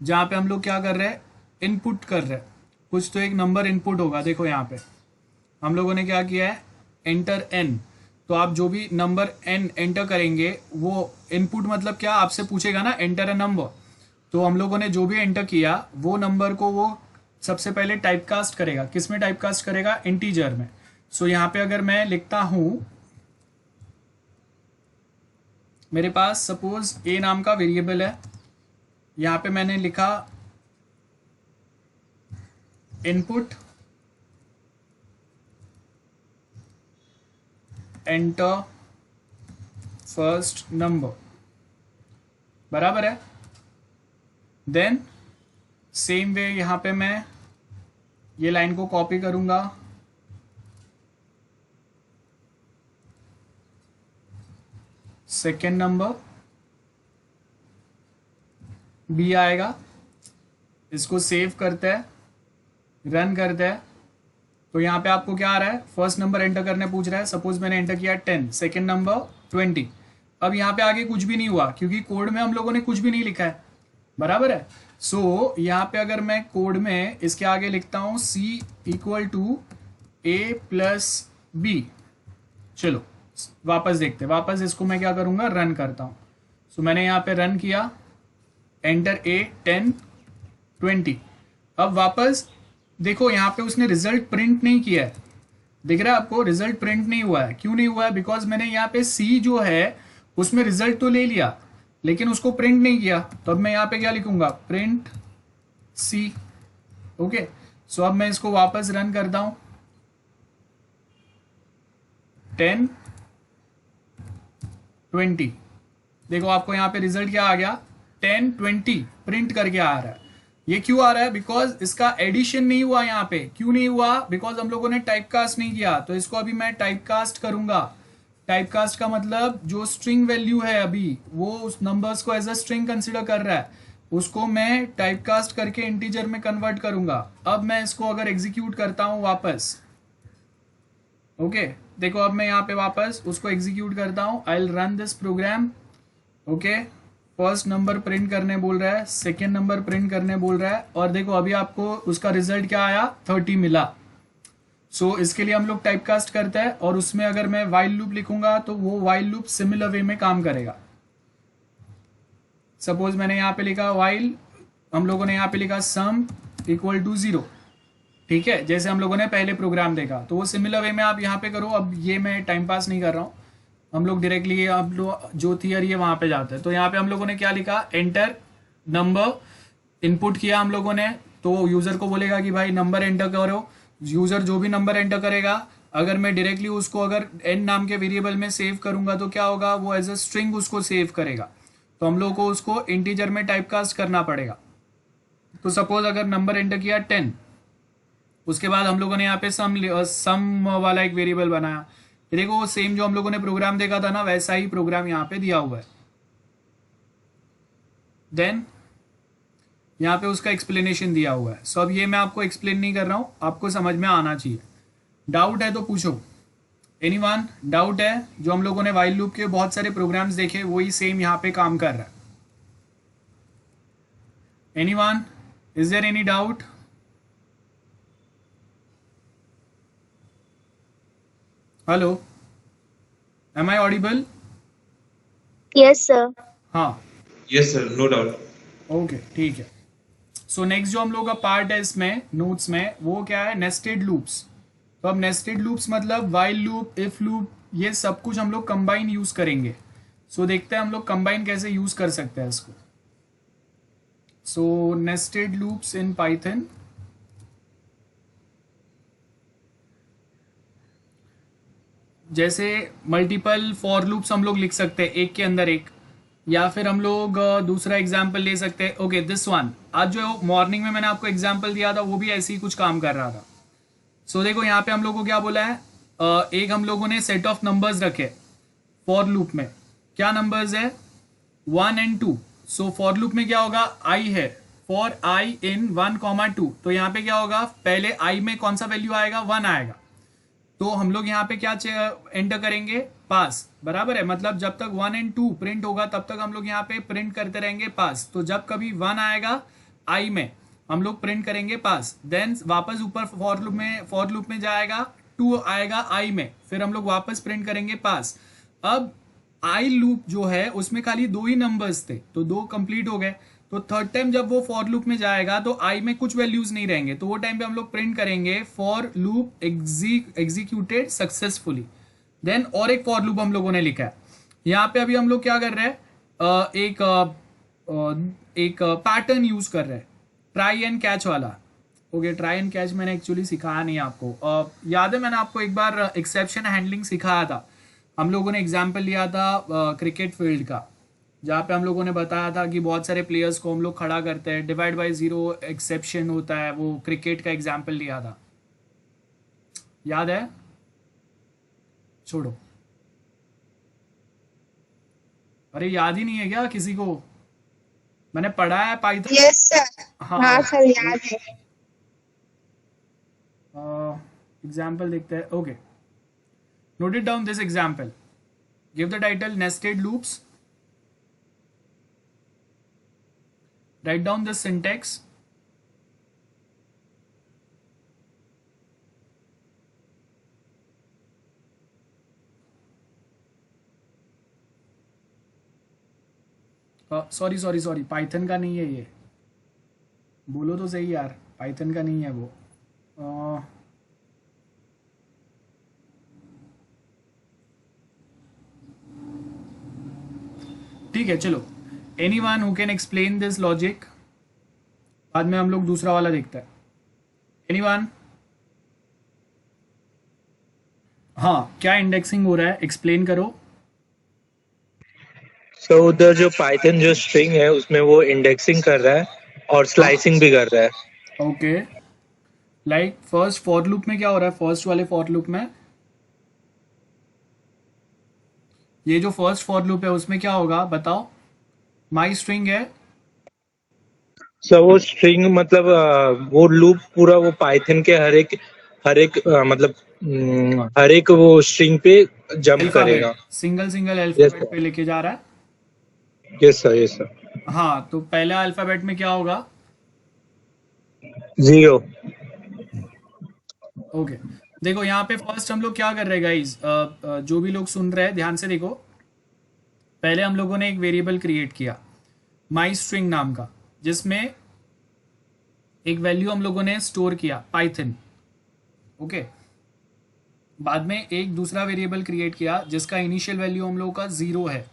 Speaker 1: जहाँ पे हम लोग क्या कर रहे हैं, इनपुट कर रहे हैं, कुछ तो एक नंबर इनपुट होगा। देखो यहाँ पे हम लोगों ने क्या किया है, एंटर एन, तो आप जो भी नंबर एन एंटर करेंगे वो इनपुट मतलब क्या, आपसे पूछेगा ना एंटर अ नंबर, तो हम लोगों ने जो भी एंटर किया वो नंबर को वो सबसे पहले टाइपकास्ट करेगा। किस में टाइपकास्ट करेगा, इंटीजर में। सो यहाँ पे अगर मैं लिखता हूँ, मेरे पास सपोज ए नाम का वेरिएबल है, यहाँ पे मैंने लिखा इनपुट एंटर फर्स्ट नंबर, बराबर है। देन सेम वे यहाँ पे मैं ये लाइन को कॉपी करूंगा, सेकेंड नंबर बी आएगा, इसको सेव करते हैं, रन करते हैं, तो यहाँ पे आपको क्या आ रहा है, फर्स्ट नंबर एंटर करने पूछ रहा है। सपोज मैंने एंटर किया 10, सेकेंड नंबर 20। अब यहाँ पे आगे कुछ भी नहीं हुआ क्योंकि कोड में हम लोगों ने कुछ भी नहीं लिखा है, बराबर है। सो यहाँ पे अगर मैं कोड में इसके आगे लिखता हूँ C equal to A plus B, चलो वापस देखते हैं, वापस इसको मैं क्या करूँगा, रन करता हूँ। सो मैंने यहाँ पे रन किया, एंटर ए 10 20। अब वापस देखो यहाँ पे उसने रिजल्ट प्रिंट नहीं किया है, दिख रहा है आपको रिजल्ट प्रिंट नहीं हुआ है। क्यों नहीं हुआ है? बिकॉज मैंने यहाँ पे सी जो है उसमें रिजल्ट तो ले लिया लेकिन उसको प्रिंट नहीं किया। तो अब मैं यहाँ पे क्या लिखूंगा, प्रिंट सी। ओके, सो अब मैं इसको वापस रन करता हूं, 10 20। देखो आपको यहाँ पे रिजल्ट क्या आ गया, 10 20 प्रिंट करके आ रहा है। ये क्यों आ रहा है? बिकॉज इसका एडिशन नहीं हुआ यहाँ पे। क्यों नहीं हुआ? बिकॉज हम लोगों ने टाइप कास्ट नहीं किया। तो इसको अभी मैं टाइप कास्ट करूंगा। टाइप कास्ट का मतलब जो स्ट्रिंग वैल्यू है अभी वो उस नंबर्स को एज अ स्ट्रिंग कंसिडर कर रहा है, उसको मैं टाइप कास्ट करके इंटीजर में कन्वर्ट करूंगा। अब मैं इसको अगर एग्जीक्यूट करता हूं वापस, ओके देखो अब मैं यहाँ पे वापस उसको एग्जीक्यूट करता हूं, I will run this program. Okay, first number print करने बोल रहा है, सेकेंड नंबर प्रिंट करने बोल रहा है, और देखो अभी आपको उसका रिजल्ट क्या आया, 30 मिला। सो इसके लिए हम लोग टाइप कास्ट करते हैं और उसमें अगर मैं वाइल लूप लिखूंगा तो वो वाइल लूप सिमिलर वे में काम करेगा। सपोज मैंने यहाँ पे लिखा वाइल, हम लोगों ने यहाँ पे लिखा सम इक्वल टू 0, ठीक है, जैसे हम लोगों ने पहले प्रोग्राम देखा। तो वो सिमिलर वे में आप यहाँ पे करो। अब ये मैं टाइम पास नहीं कर रहा हूँ, हम लोग डायरेक्टली आप लोग जो थियरी है वहां पे जाते हैं। तो यहाँ पे हम लोगों ने क्या लिखा, एंटर नंबर इनपुट किया हम लोगों ने। तो यूजर को बोलेगा कि भाई नंबर एंटर करो। यूजर जो भी नंबर एंटर करेगा, अगर मैं डायरेक्टली उसको अगर एन नाम के वेरिएबल में सेव करूंगा तो क्या होगा, वो एज अ स्ट्रिंग उसको सेव करेगा। तो हम लोग को उसको इंटीजर में टाइप कास्ट करना पड़ेगा। तो सपोज अगर नंबर एंटर किया 10, उसके बाद हम लोगों ने यहाँ पे सम वाला एक वेरिएबल बनाया। ये देखो सेम जो हम लोगों ने प्रोग्राम देखा था ना, वैसा ही प्रोग्राम यहाँ पे दिया हुआ है। देन यहाँ पे उसका एक्सप्लेनेशन दिया हुआ है। सो अब ये मैं आपको एक्सप्लेन नहीं कर रहा हूँ, आपको समझ में आना चाहिए। डाउट है तो पूछो। एनीवन डाउट है? जो हम लोगों ने वाइल लूप के बहुत सारे प्रोग्राम्स देखे वही सेम यहाँ पे काम कर रहा है। Anyone, is there any doubt? Hello, am I audible?
Speaker 3: Yes, sir.
Speaker 1: हाँ,
Speaker 4: Yes, sir. No doubt.
Speaker 1: Okay ठीक है। सो नेक्स्ट जो हम लोग का पार्ट है इसमें नोट्स में, वो क्या है, नेस्टेड लूप्स। तो अब नेस्टेड लूप्स मतलब वाइल लूप, इफ लूप, ये सब कुछ हम लोग कंबाइन यूज करेंगे। सो देखते हैं हम लोग कंबाइन कैसे यूज कर सकते हैं इसको। सो नेस्टेड लूप्स इन पाइथन। जैसे मल्टीपल फॉर लूप्स हम लोग लिख सकते हैं एक के अंदर एक, या फिर हम लोग दूसरा एग्जाम्पल ले सकते हैं। ओके दिस वन, आज जो मॉर्निंग में मैंने आपको एग्जाम्पल दिया था वो भी ऐसे ही कुछ काम कर रहा था। सो देखो यहाँ पे हम लोग को क्या बोला है, एक हम लोगों ने सेट ऑफ नंबर्स रखे फॉर लूप में। क्या नंबर्स है, 1 and 2। सो फॉर लूप में क्या होगा, आई है, फॉर आई इन 1, 2। तो यहाँ पे क्या होगा, पहले आई में कौन सा वैल्यू आएगा, 1 आएगा। तो हम लोग यहाँ पे क्या एंटर करेंगे, पास, बराबर है। मतलब जब तक 1 and 2 प्रिंट होगा तब तक हम लोग यहाँ पे प्रिंट करते रहेंगे पास। तो जब कभी 1 आएगा आई में, हम लोग प्रिंट करेंगे पास। देन वापस ऊपर फॉर लूप में जाएगा, 2 आएगा आई में, फिर हम लोग वापस प्रिंट करेंगे पास। अब आई लूप जो है उसमें खाली 2 ही नंबर्स थे, तो 2 कंप्लीट हो गए। तो थर्ड टाइम जब वो फॉर लूप में जाएगा तो आई में कुछ वैल्यूज नहीं रहेंगे, तो वो टाइम पे हम लोग प्रिंट करेंगे for loop executed successfully. Then और एक फॉर लूप हम लोगों ने लिखा है यहाँ पे। अभी हम लोग क्या कर रहे हैं, एक पैटर्न यूज कर रहे हैं, ट्राई एंड कैच वाला। ओके, ट्राई एंड कैच मैंने एक्चुअली सिखाया नहीं आपको। याद है मैंने आपको एक बार एक्सेप्शन हैंडलिंग सिखाया था। हम लोगों ने एग्जाम्पल लिया था क्रिकेट फील्ड का, जहाँ पे हम लोगों ने बताया था कि बहुत सारे प्लेयर्स को हम लोग खड़ा करते हैं, डिवाइड बाय 0 एक्सेप्शन होता है, वो क्रिकेट का एग्जाम्पल लिया था, याद है? छोड़ो, अरे याद ही नहीं है क्या किसी को? मैंने पढ़ा है पाइथन।
Speaker 3: Yes, sir.
Speaker 1: हाँ,
Speaker 3: हाँ सर याद है।
Speaker 1: एग्जाम्पल देखते हैं। Okay, note it down this example, give the title nested loops, write down the syntax, sorry sorry sorry, Python का नहीं है ये, बोलो तो सही यार, पाइथन का नहीं है वो। ठीक है चलो, anyone who can explain this logic, बाद में हम लोग दूसरा वाला देखते हैं। एनीवन? हाँ, क्या इंडेक्सिंग हो रहा है, एक्सप्लेन करो।
Speaker 2: सो उधर जो पाइथन जो स्ट्रिंग है उसमें वो इंडेक्सिंग कर रहा है और स्लाइसिंग भी कर रहा है।
Speaker 1: Okay, like first for loop में क्या हो रहा है, फर्स्ट वाले फॉर लूप में, ये जो फर्स्ट फॉर लूप है उसमें क्या होगा बताओ। माई स्ट्रिंग है,
Speaker 2: सो वो स्ट्रिंग मतलब वो लूप पूरा वो पाइथन के हर एक मतलब हर एक वो स्ट्रिंग पे जंप करेगा।
Speaker 1: Alphabet, single single
Speaker 2: yes
Speaker 1: alphabet
Speaker 2: sir,
Speaker 1: पे लेके जा रहा है।
Speaker 2: Yes sir, yes sir.
Speaker 1: हाँ, तो पहला अल्फाबेट में क्या होगा?
Speaker 2: 0।
Speaker 1: ओके, देखो यहाँ पे फर्स्ट हम लोग क्या कर रहे हैं गाइज, जो भी लोग सुन रहे हैं ध्यान से देखो। पहले हम लोगों ने एक वेरिएबल क्रिएट किया माई स्ट्रिंग नाम का, जिसमें एक वैल्यू हम लोगों ने स्टोर किया पाइथन। ओके, बाद में एक दूसरा वेरिएबल क्रिएट किया जिसका इनिशियल वैल्यू हम लोगों का 0 है।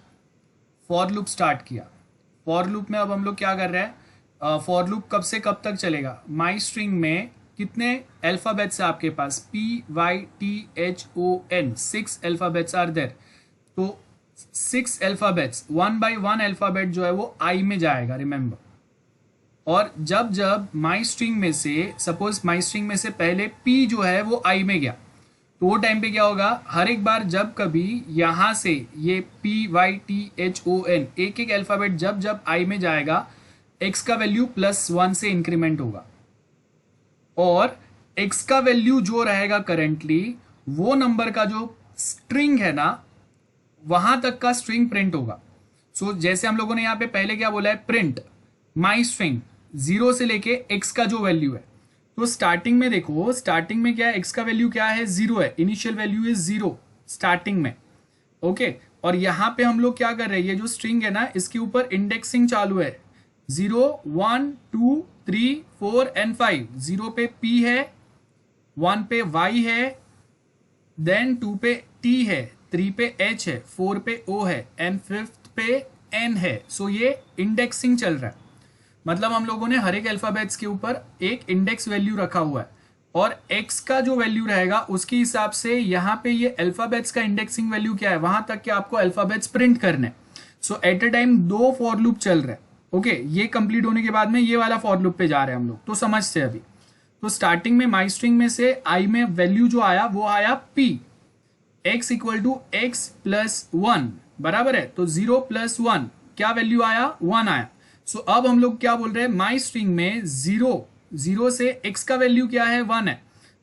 Speaker 1: फॉर लूप स्टार्ट किया। फॉर लूप में अब हम लोग क्या कर रहे हैं, फॉर लूप कब से कब तक चलेगा, माई स्ट्रिंग में कितने अल्फाबेट्स है आपके पास, PYTHON, 6 अल्फाबेट्स आर देयर। तो 6 अल्फाबेट्स, 1 बाई 1 अल्फाबेट जो है वो आई में जाएगा, रिमेंबर। और जब जब माई स्ट्रिंग में से, सपोज माई स्ट्रिंग में से पहले P जो है वो आई में गया, तो वो टाइम पे क्या होगा, हर एक बार जब कभी यहां से ये PYTHON एक एक अल्फाबेट जब जब आई में जाएगा, x का वैल्यू +1 से इंक्रीमेंट होगा, और x का वैल्यू जो रहेगा करेंटली, वो नंबर का जो स्ट्रिंग है ना, वहां तक का स्ट्रिंग प्रिंट होगा। सो जैसे हम लोगों ने यहाँ पे पहले क्या बोला है, प्रिंट माई स्ट्रिंग 0 से लेके x का जो वैल्यू है। तो स्टार्टिंग में देखो, स्टार्टिंग में क्या है, x का वैल्यू क्या है, 0 है, इनिशियल वैल्यू इज 0 स्टार्टिंग में। ओके, और यहां पे हम लोग क्या कर रहे हैं, ये जो स्ट्रिंग है ना, इसके ऊपर इंडेक्सिंग चालू है, 0 1 2 3 4 एंड 5। 0 पे P है, 1 पे Y है, देन 2 पे T है, 3 पे H है, 4 पे O है, एंड 5th पे N है। सो ये इंडेक्सिंग चल रहा है, मतलब हम लोगों ने हर एक अल्फाबेट्स के ऊपर एक इंडेक्स वैल्यू रखा हुआ है, और x का जो वैल्यू रहेगा उसके हिसाब से यहाँ पे ये अल्फाबेट्स का इंडेक्सिंग वैल्यू क्या है, वहां तक के आपको अल्फाबेट्स प्रिंट करने। So at a time 2 for loop चल रहे हैं। ओके, ये कंप्लीट होने के बाद में ये वाला फॉर लूप पे जा रहे हैं हम लोग, तो समझते हैं अभी। तो स्टार्टिंग में माई स्ट्रिंग में से आई में वैल्यू जो आया वो आया p, x equal to x plus 1 बराबर है, तो 0 + 1 क्या वैल्यू आया, 1 आया। सो अब हम लोग क्या बोल रहे हैं, माई स्ट्रिंग में 0 से x का वैल्यू क्या है, 1 है,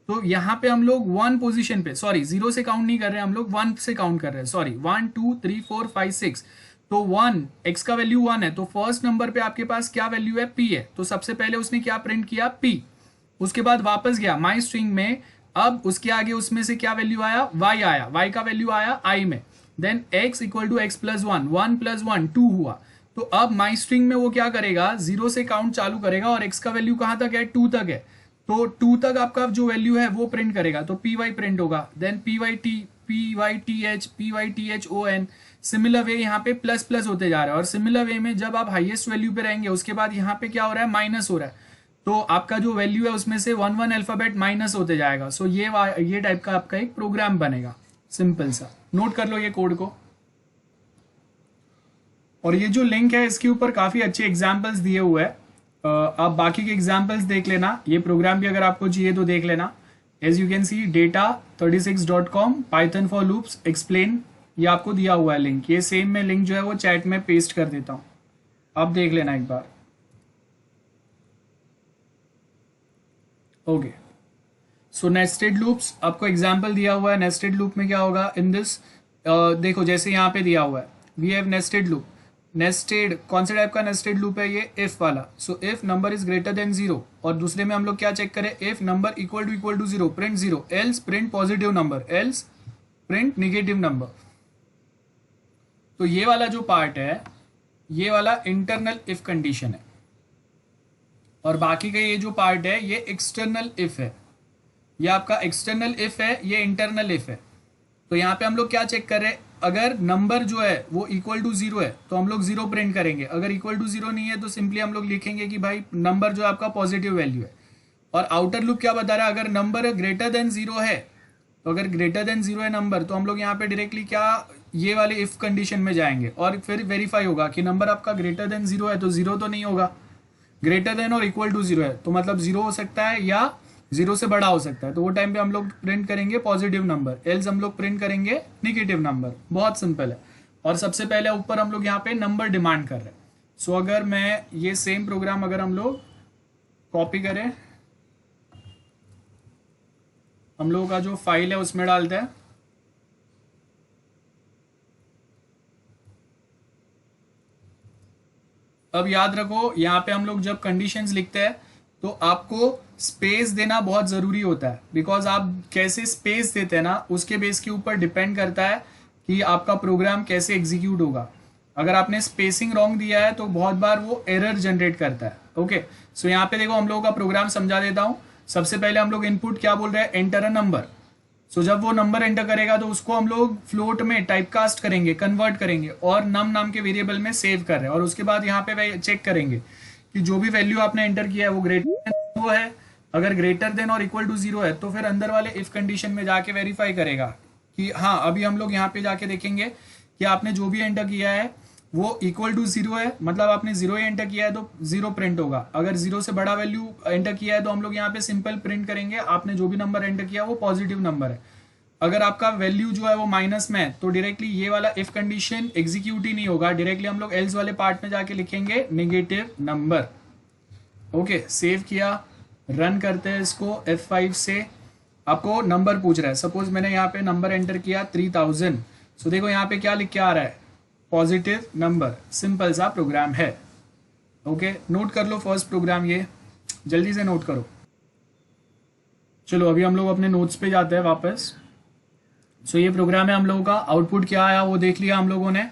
Speaker 1: तो यहां पे हम लोग 1 पोजीशन पे, सॉरी 0 से काउंट नहीं कर रहे हैं हम लोग, 1 से काउंट कर रहे हैं, सॉरी 1 2 3 4 5 6। तो 1, x का वैल्यू 1 है, तो फर्स्ट नंबर पे आपके पास क्या वैल्यू है, p है। तो सबसे पहले उसने क्या प्रिंट किया, p। उसके बाद वापस गया माई स्ट्रिंग में, अब उसके आगे उसमें से क्या वैल्यू आया, y आया, y का वैल्यू आया i में, then x equal to x plus 1, 1 + 1 2 हुआ। तो अब माई स्ट्रिंग में वो क्या करेगा, 0 से काउंट चालू करेगा, और x का वैल्यू कहां तक है, 2 तक है, तो 2 तक आपका जो वैल्यू है वो प्रिंट करेगा, तो py प्रिंट होगा, देन python। सिमिलर वे यहाँ पे प्लस प्लस होते जा रहा है, और सिमिलर वे में जब आप हाईएस्ट वैल्यू पे रहेंगे उसके बाद यहाँ पे क्या हो रहा है, माइनस हो रहा है, तो आपका जो वैल्यू है उसमें से 1 अल्फाबेट माइनस होते जाएगा। सो ये टाइप का आपका एक प्रोग्राम बनेगा, सिंपल सा। नोट कर लो ये कोड को, और ये जो लिंक है इसके ऊपर काफ़ी अच्छे एग्जाम्पल्स दिए हुए हैं, आप बाकी के एग्जाम्पल्स देख लेना, ये प्रोग्राम भी अगर आपको चाहिए तो देख लेना। As you can see data36.com Python for loops explain, ये आपको दिया हुआ है लिंक, ये सेम मैं लिंक जो है वो चैट में पेस्ट कर देता हूँ, आप देख लेना एक बार। ओके, सो नेस्टेड लूप्स आपको एग्जाम्पल दिया हुआ है। नेस्टेड लूप में क्या होगा, इन दिस देखो जैसे यहाँ पे दिया हुआ है, we have nested loop. Nested कौन से टाइप का नेस्टेड लूप है, ये इफ वाला। So if number is greater than 0, और दूसरे में हम लोग क्या चेक करें, if number equal to 0 print 0, else print positive number, else print negative number. तो ये वाला जो पार्ट है ये वाला इंटरनल इफ कंडीशन है, और बाकी का ये जो पार्ट है ये एक्सटर्नल इफ है। ये आपका एक्सटर्नल इफ है, ये इंटरनल इफ है। तो यहाँ पे हम लोग क्या चेक कर रहे हैं, अगर नंबर जो है वो इक्वल टू 0 है तो हम लोग 0 प्रिंट करेंगे, अगर इक्वल टू 0 नहीं है तो सिंपली हम लोग लिखेंगे कि भाई नंबर जो है आपका पॉजिटिव वैल्यू है। और आउटर लूप क्या बता रहा है, अगर नंबर ग्रेटर देन 0 है, तो अगर ग्रेटर देन 0 है नंबर, तो हम लोग यहाँ पे डायरेक्टली क्या ये वाले इफ कंडीशन में जाएंगे और फिर वेरीफाई होगा कि नंबर आपका ग्रेटर देन 0 है, तो 0 तो नहीं होगा, ग्रेटर देन और इक्वल टू 0 है तो मतलब 0 हो सकता है या 0 से बड़ा हो सकता है, तो वो टाइम पे हम लोग प्रिंट करेंगे पॉजिटिव नंबर, एल्स हम लोग प्रिंट करेंगे नेगेटिव नंबर। बहुत सिंपल है। और सबसे पहले ऊपर हम लोग यहाँ पे नंबर डिमांड कर रहे हैं। सो अगर मैं ये सेम प्रोग्राम अगर हम लोग कॉपी करें, हम लोगों का जो फाइल है उसमें डालते हैं, अब याद रखो यहाँ पे हम लोग जब कंडीशंस लिखते हैं तो आपको स्पेस देना बहुत ज़रूरी होता है, बिकॉज आप कैसे स्पेस देते हैं ना उसके बेस के ऊपर डिपेंड करता है कि आपका प्रोग्राम कैसे एग्जीक्यूट होगा। अगर आपने स्पेसिंग रॉन्ग दिया है तो बहुत बार वो एरर जनरेट करता है। ओके, सो यहाँ पे देखो हम लोगों का प्रोग्राम समझा देता हूँ। सबसे पहले हम लोग इनपुट क्या बोल रहे हैं, एंटर अ नंबर। सो जब वो नंबर एंटर करेगा तो उसको हम लोग फ्लोट में टाइपकास्ट करेंगे, कन्वर्ट करेंगे और नम नाम के वेरिएबल में सेव कर रहे हैं। और उसके बाद यहाँ पे चेक करेंगे कि जो भी वैल्यू आपने एंटर किया है वो ग्रेटर देन वो है, अगर ग्रेटर देन और इक्वल टू 0 है तो फिर अंदर वाले इफ कंडीशन में जाके वेरीफाई करेगा कि हाँ, अभी हम लोग यहाँ पे जाके देखेंगे कि आपने जो भी एंटर किया है वो इक्वल टू 0 है, मतलब आपने 0 ही एंटर किया है तो 0 प्रिंट होगा। अगर 0 से बड़ा वैल्यू एंटर किया है तो हम लोग यहाँ पे सिंपल प्रिंट करेंगे आपने जो भी नंबर एंटर किया वो पॉजिटिव नंबर है। अगर आपका वैल्यू जो है वो माइनस में है तो डायरेक्टली ये वाला इफ कंडीशन एग्जीक्यूट ही नहीं होगा, डायरेक्टली हम लोग एल्स वाले पार्ट में जाके लिखेंगे नेगेटिव नंबर। ओके, सेव किया, रन करते हैं इसको F5 से। आपको नंबर पूछ रहा है, सपोज मैंने यहाँ पे नंबर एंटर किया 3000। सो देखो यहाँ पे क्या लिख के आ रहा है, पॉजिटिव नंबर। सिंपल सा प्रोग्राम है। ओके, नोट कर लो फर्स्ट प्रोग्राम, ये जल्दी से नोट करो। चलो अभी हम लोग अपने नोट्स पे जाते हैं वापस। सो ये प्रोग्राम है हम लोगों का, आउटपुट क्या आया वो देख लिया हम लोगों ने।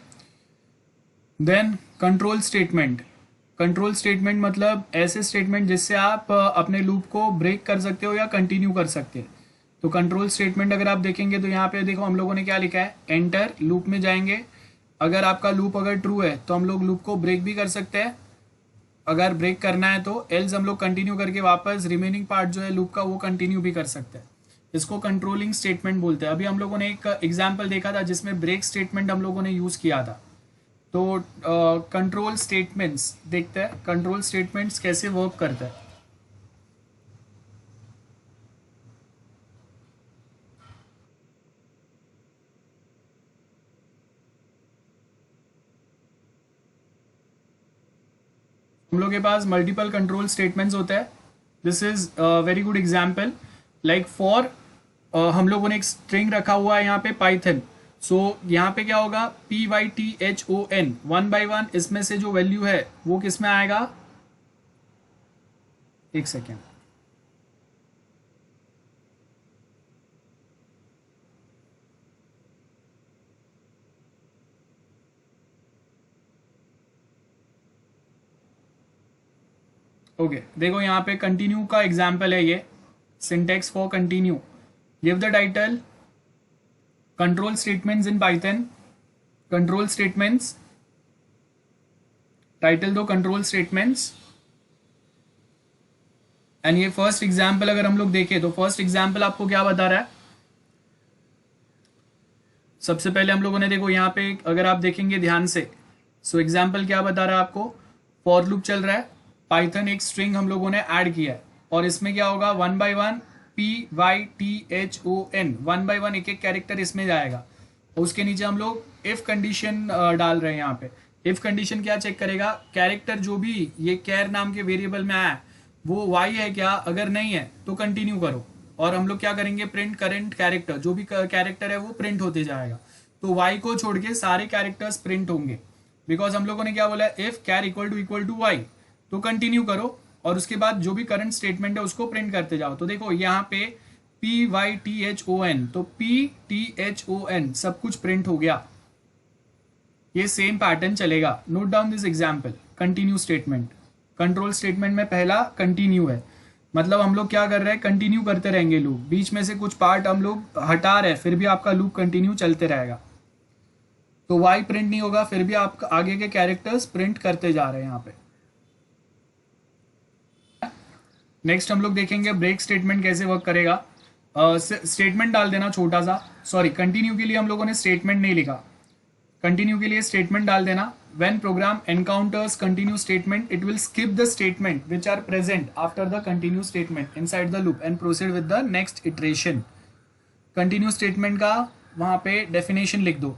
Speaker 1: Then control statement. Control statement मतलब ऐसे स्टेटमेंट जिससे आप अपने लूप को ब्रेक कर सकते हो या कंटिन्यू कर सकते हैं। तो कंट्रोल स्टेटमेंट अगर आप देखेंगे तो यहाँ पे देखो हम लोगों ने क्या लिखा है, एंटर, लूप में जाएंगे। अगर आपका लूप अगर ट्रू है तो हम लोग लूप को ब्रेक भी कर सकते हैं, अगर ब्रेक करना है तो एल्स हम लोग कंटिन्यू करके वापस रिमेनिंग पार्ट जो है लूप का वो कंटिन्यू भी कर सकते हैं। इसको कंट्रोलिंग स्टेटमेंट बोलते हैं। अभी हम लोगों ने एक एग्जाम्पल देखा था जिसमें ब्रेक स्टेटमेंट हम लोगों ने यूज़ किया था। तो कंट्रोल स्टेटमेंट्स देखते हैं, कंट्रोल स्टेटमेंट्स कैसे वर्क करते हैं। हम लोग के पास मल्टीपल कंट्रोल स्टेटमेंट्स होते हैं। This is very good example, like for हम लोगों ने एक स्ट्रिंग रखा हुआ है यहाँ पे पाइथन। सो यहाँ पे क्या होगा, PYTHON 1 by 1, इसमें से जो वैल्यू है वो किस में आएगा, एक सेकेंड, ओके देखो यहाँ पे कंटिन्यू का एग्जाम्पल है ये, syntax for continue. Give the title control statements in Python. Control statements, title दो कंट्रोल स्टेटमेंट्स। एंड ये फर्स्ट एग्जाम्पल अगर हम लोग देखें तो फर्स्ट एग्जाम्पल आपको क्या बता रहा है, सबसे पहले हम लोगों ने देखो यहाँ पे अगर आप देखेंगे ध्यान से, सो एग्जाम्पल क्या बता रहा है आपको, फॉर लूप चल रहा है, पाइथन एक स्ट्रिंग हम लोगों ने ऐड किया है और इसमें क्या होगा 1 by 1 PYTHON 1 by 1 एक एक कैरेक्टर इसमें जाएगा। उसके नीचे हम लोग इफ कंडीशन डाल रहे हैं। यहाँ पे इफ कंडीशन क्या चेक करेगा, कैरेक्टर जो भी ये कैर नाम के वेरिएबल में आया वो y है क्या, अगर नहीं है तो कंटिन्यू करो। और हम लोग क्या करेंगे, प्रिंट करेंट कैरेक्टर, जो भी कैरेक्टर है वो प्रिंट होते जाएगा। तो y को छोड़ के सारे कैरेक्टर्स प्रिंट होंगे, बिकॉज हम लोगों ने क्या बोला, if char equal to y तो कंटिन्यू करो और उसके बाद जो भी करंट स्टेटमेंट है उसको प्रिंट करते जाओ। तो देखो यहाँ पे PYTHON, तो PTHON सब कुछ प्रिंट हो गया। ये सेम पैटर्न चलेगा. Note down this example. Continue statement. Control statement में पहला कंटिन्यू है, मतलब हम लोग क्या कर रहे हैं, कंटिन्यू करते रहेंगे लूप. बीच में से कुछ पार्ट हम लोग हटा रहे हैं, फिर भी आपका लूप कंटिन्यू चलते रहेगा. तो वाई प्रिंट नहीं होगा, फिर भी आप आगे के कैरेक्टर्स प्रिंट करते जा रहे हैं यहाँ पे. नेक्स्ट हम लोग देखेंगे ब्रेक स्टेटमेंट कैसे वर्क करेगा. स्टेटमेंट डाल देना छोटा सा. सॉरी, कंटिन्यू के लिए हम लोगों ने स्टेटमेंट नहीं लिखा. कंटिन्यू के लिए स्टेटमेंट डाल देना. When program encounters continue statement, it will skip the statement which are present after the continue statement inside the loop and proceed with the next iteration. Continue statement का वहाँ पे definition लिख दो.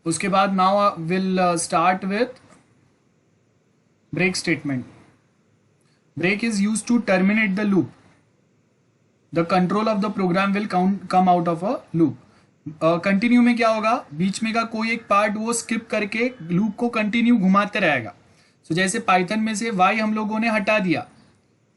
Speaker 1: उसके बाद now will start with break statement. Break is use to terminate the loop. The control of the program will come out of a loop. Continue में क्या होगा, बीच में का कोई एक पार्ट वो स्किप करके लूप को कंटिन्यू घुमाते रहेगा. सो जैसे पाइथन में से वाई हम लोगों ने हटा दिया,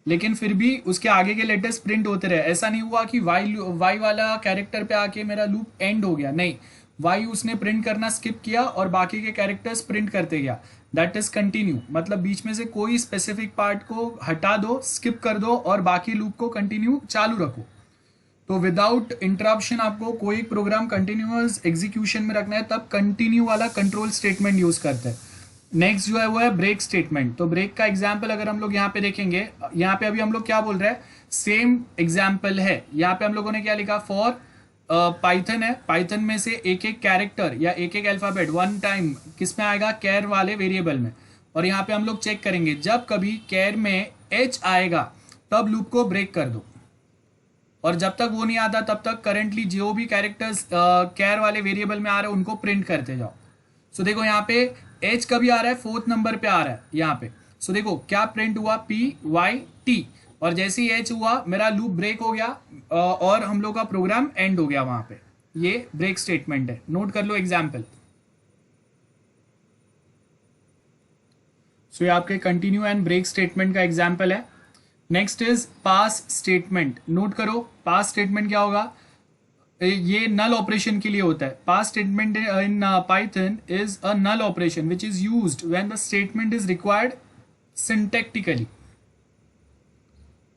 Speaker 1: लेकिन फिर भी उसके आगे के लेटर्स प्रिंट होते रहे. ऐसा नहीं हुआ कि वाई वाला कैरेक्टर पे आके मेरा लूप एंड हो गया. नहीं, वाई उसने प्रिंट करना स्किप किया और बाकी के कैरेक्टर्स प्रिंट करते गया. That is continue. मतलब बीच में से कोई स्पेसिफिक पार्ट को हटा दो, स्किप कर दो और बाकी लूप को कंटिन्यू चालू रखो. तो विदाउट इंटरप्शन आपको कोई प्रोग्राम कंटिन्यूअस एग्जीक्यूशन में रखना है, तब कंटिन्यू वाला कंट्रोल स्टेटमेंट यूज करते हैं. नेक्स्ट जो है वो है ब्रेक स्टेटमेंट. तो ब्रेक का एग्जाम्पल अगर हम लोग यहाँ पे देखेंगे, यहाँ पे अभी हम लोग क्या बोल रहे हैं, सेम एग्जाम्पल है. यहाँ पे हम लोगों ने क्या लिखा, फॉर पाइथन है. पाइथन में से एक एक कैरेक्टर या एक एक अल्फाबेट वन टाइम किस में आएगा, कैर वाले वेरिएबल में. और यहाँ पे हम लोग चेक करेंगे, जब कभी कैर में एच आएगा तब लूप को ब्रेक कर दो, और जब तक वो नहीं आता तब तक करेंटली जो भी कैरेक्टर्स कैर वाले वेरिएबल में आ रहे हैं उनको प्रिंट करते जाओ. सो देखो यहाँ पे एच कभी आ रहा है, 4th नंबर पे आ रहा है यहाँ पे. सो देखो क्या प्रिंट हुआ, PYT, और जैसे ही एच हुआ मेरा लूप ब्रेक हो गया और हम लोग का प्रोग्राम एंड हो गया वहां पे. ये ब्रेक स्टेटमेंट है. नोट कर लो एग्जाम्पल. सो ये आपके कंटिन्यू एंड ब्रेक स्टेटमेंट का एग्जाम्पल है. Next is pass statement. Note करो पास स्टेटमेंट क्या होगा, ये नल ऑपरेशन के लिए होता है. Pass statement in Python is a null operation which is used when the statement is required syntactically.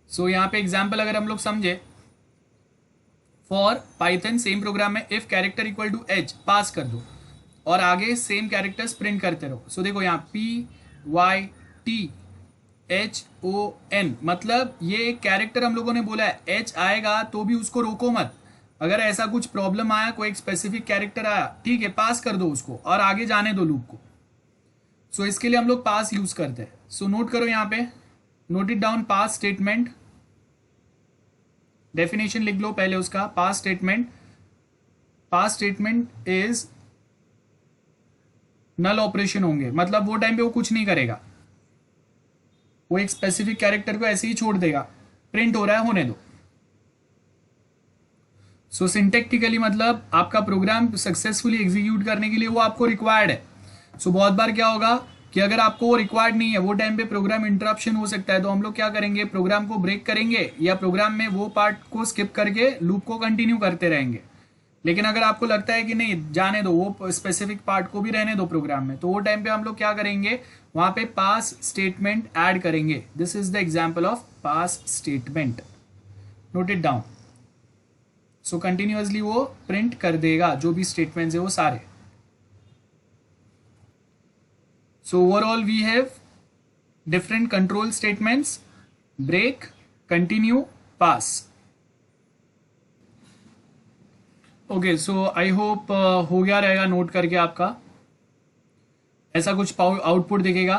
Speaker 1: So यहाँ पे एग्जाम्पल अगर हम लोग समझे, फॉर पाइथन सेम प्रोग्राम में if character equal to H pass कर दो और आगे सेम कैरेक्टर्स प्रिंट करते रहो. सो देखो यहाँ PYTHON, मतलब ये एक कैरेक्टर हम लोगों ने बोला है, एच आएगा तो भी उसको रोको मत. अगर ऐसा कुछ प्रॉब्लम आया, कोई एक स्पेसिफिक कैरेक्टर आया, ठीक है पास कर दो उसको और आगे जाने दो लूप को. सो इसके लिए हम लोग पास यूज करते हैं. सो नोट करो यहाँ पे, note it down. Pass statement definition लिख लो पहले उसका. पास स्टेटमेंट इज नल ऑपरेशन होंगे, मतलब वो टाइम पे वो कुछ नहीं करेगा, वो एक स्पेसिफिक कैरेक्टर को ऐसे ही छोड़ देगा, प्रिंट हो रहा है होने दो. सो सिंटैक्टिकली मतलब आपका प्रोग्राम सक्सेसफुली एग्जीक्यूट करने के लिए वो आपको रिक्वायर्ड है. सो बहुत बार क्या होगा कि अगर आपको वो रिक्वायर्ड नहीं है, वो टाइम पे प्रोग्राम इंटरप्शन हो सकता है, तो हम लोग क्या करेंगे, प्रोग्राम को ब्रेक करेंगे या प्रोग्राम में वो पार्ट को स्किप करके लूप को कंटिन्यू करते रहेंगे. लेकिन अगर आपको लगता है कि नहीं जाने दो, वो स्पेसिफिक पार्ट को भी रहने दो प्रोग्राम में, तो वो टाइम पे हम लोग क्या करेंगे, वहां पे पास स्टेटमेंट ऐड करेंगे. This is the example of pass statement. Note it down. So continuously वो प्रिंट कर देगा जो भी स्टेटमेंट्स है वो सारे. So overall we have different control statements: break, continue, pass. Okay, so I hope हो गया रहेगा नोट करके आपका. ऐसा कुछ आउटपुट दिखेगा,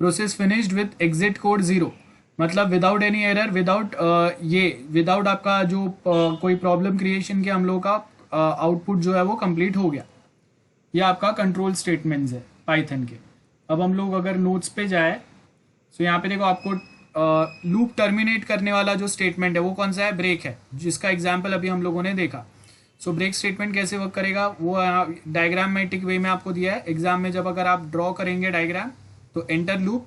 Speaker 1: process finished with exit code 0, मतलब विदाउट एनी एरर, विदाउट आपका जो कोई प्रॉब्लम क्रिएशन के हम लोग का आउटपुट जो है वो कंप्लीट हो गया. ये आपका कंट्रोल स्टेटमेंट्स है पाइथन के। अब हम लोग अगर नोट्स पे जाए तो यहाँ पे देखो आपको लूप टर्मिनेट करने वाला जो स्टेटमेंट है वो कौन सा है, ब्रेक है, जिसका एग्जाम्पल अभी हम लोगों ने देखा। सो ब्रेक स्टेटमेंट कैसे वर्क करेगा वो डायग्रामेटिक वे में आपको दिया है एग्जाम में। जब अगर आप ड्रॉ करेंगे डायग्राम तो एंटर लूप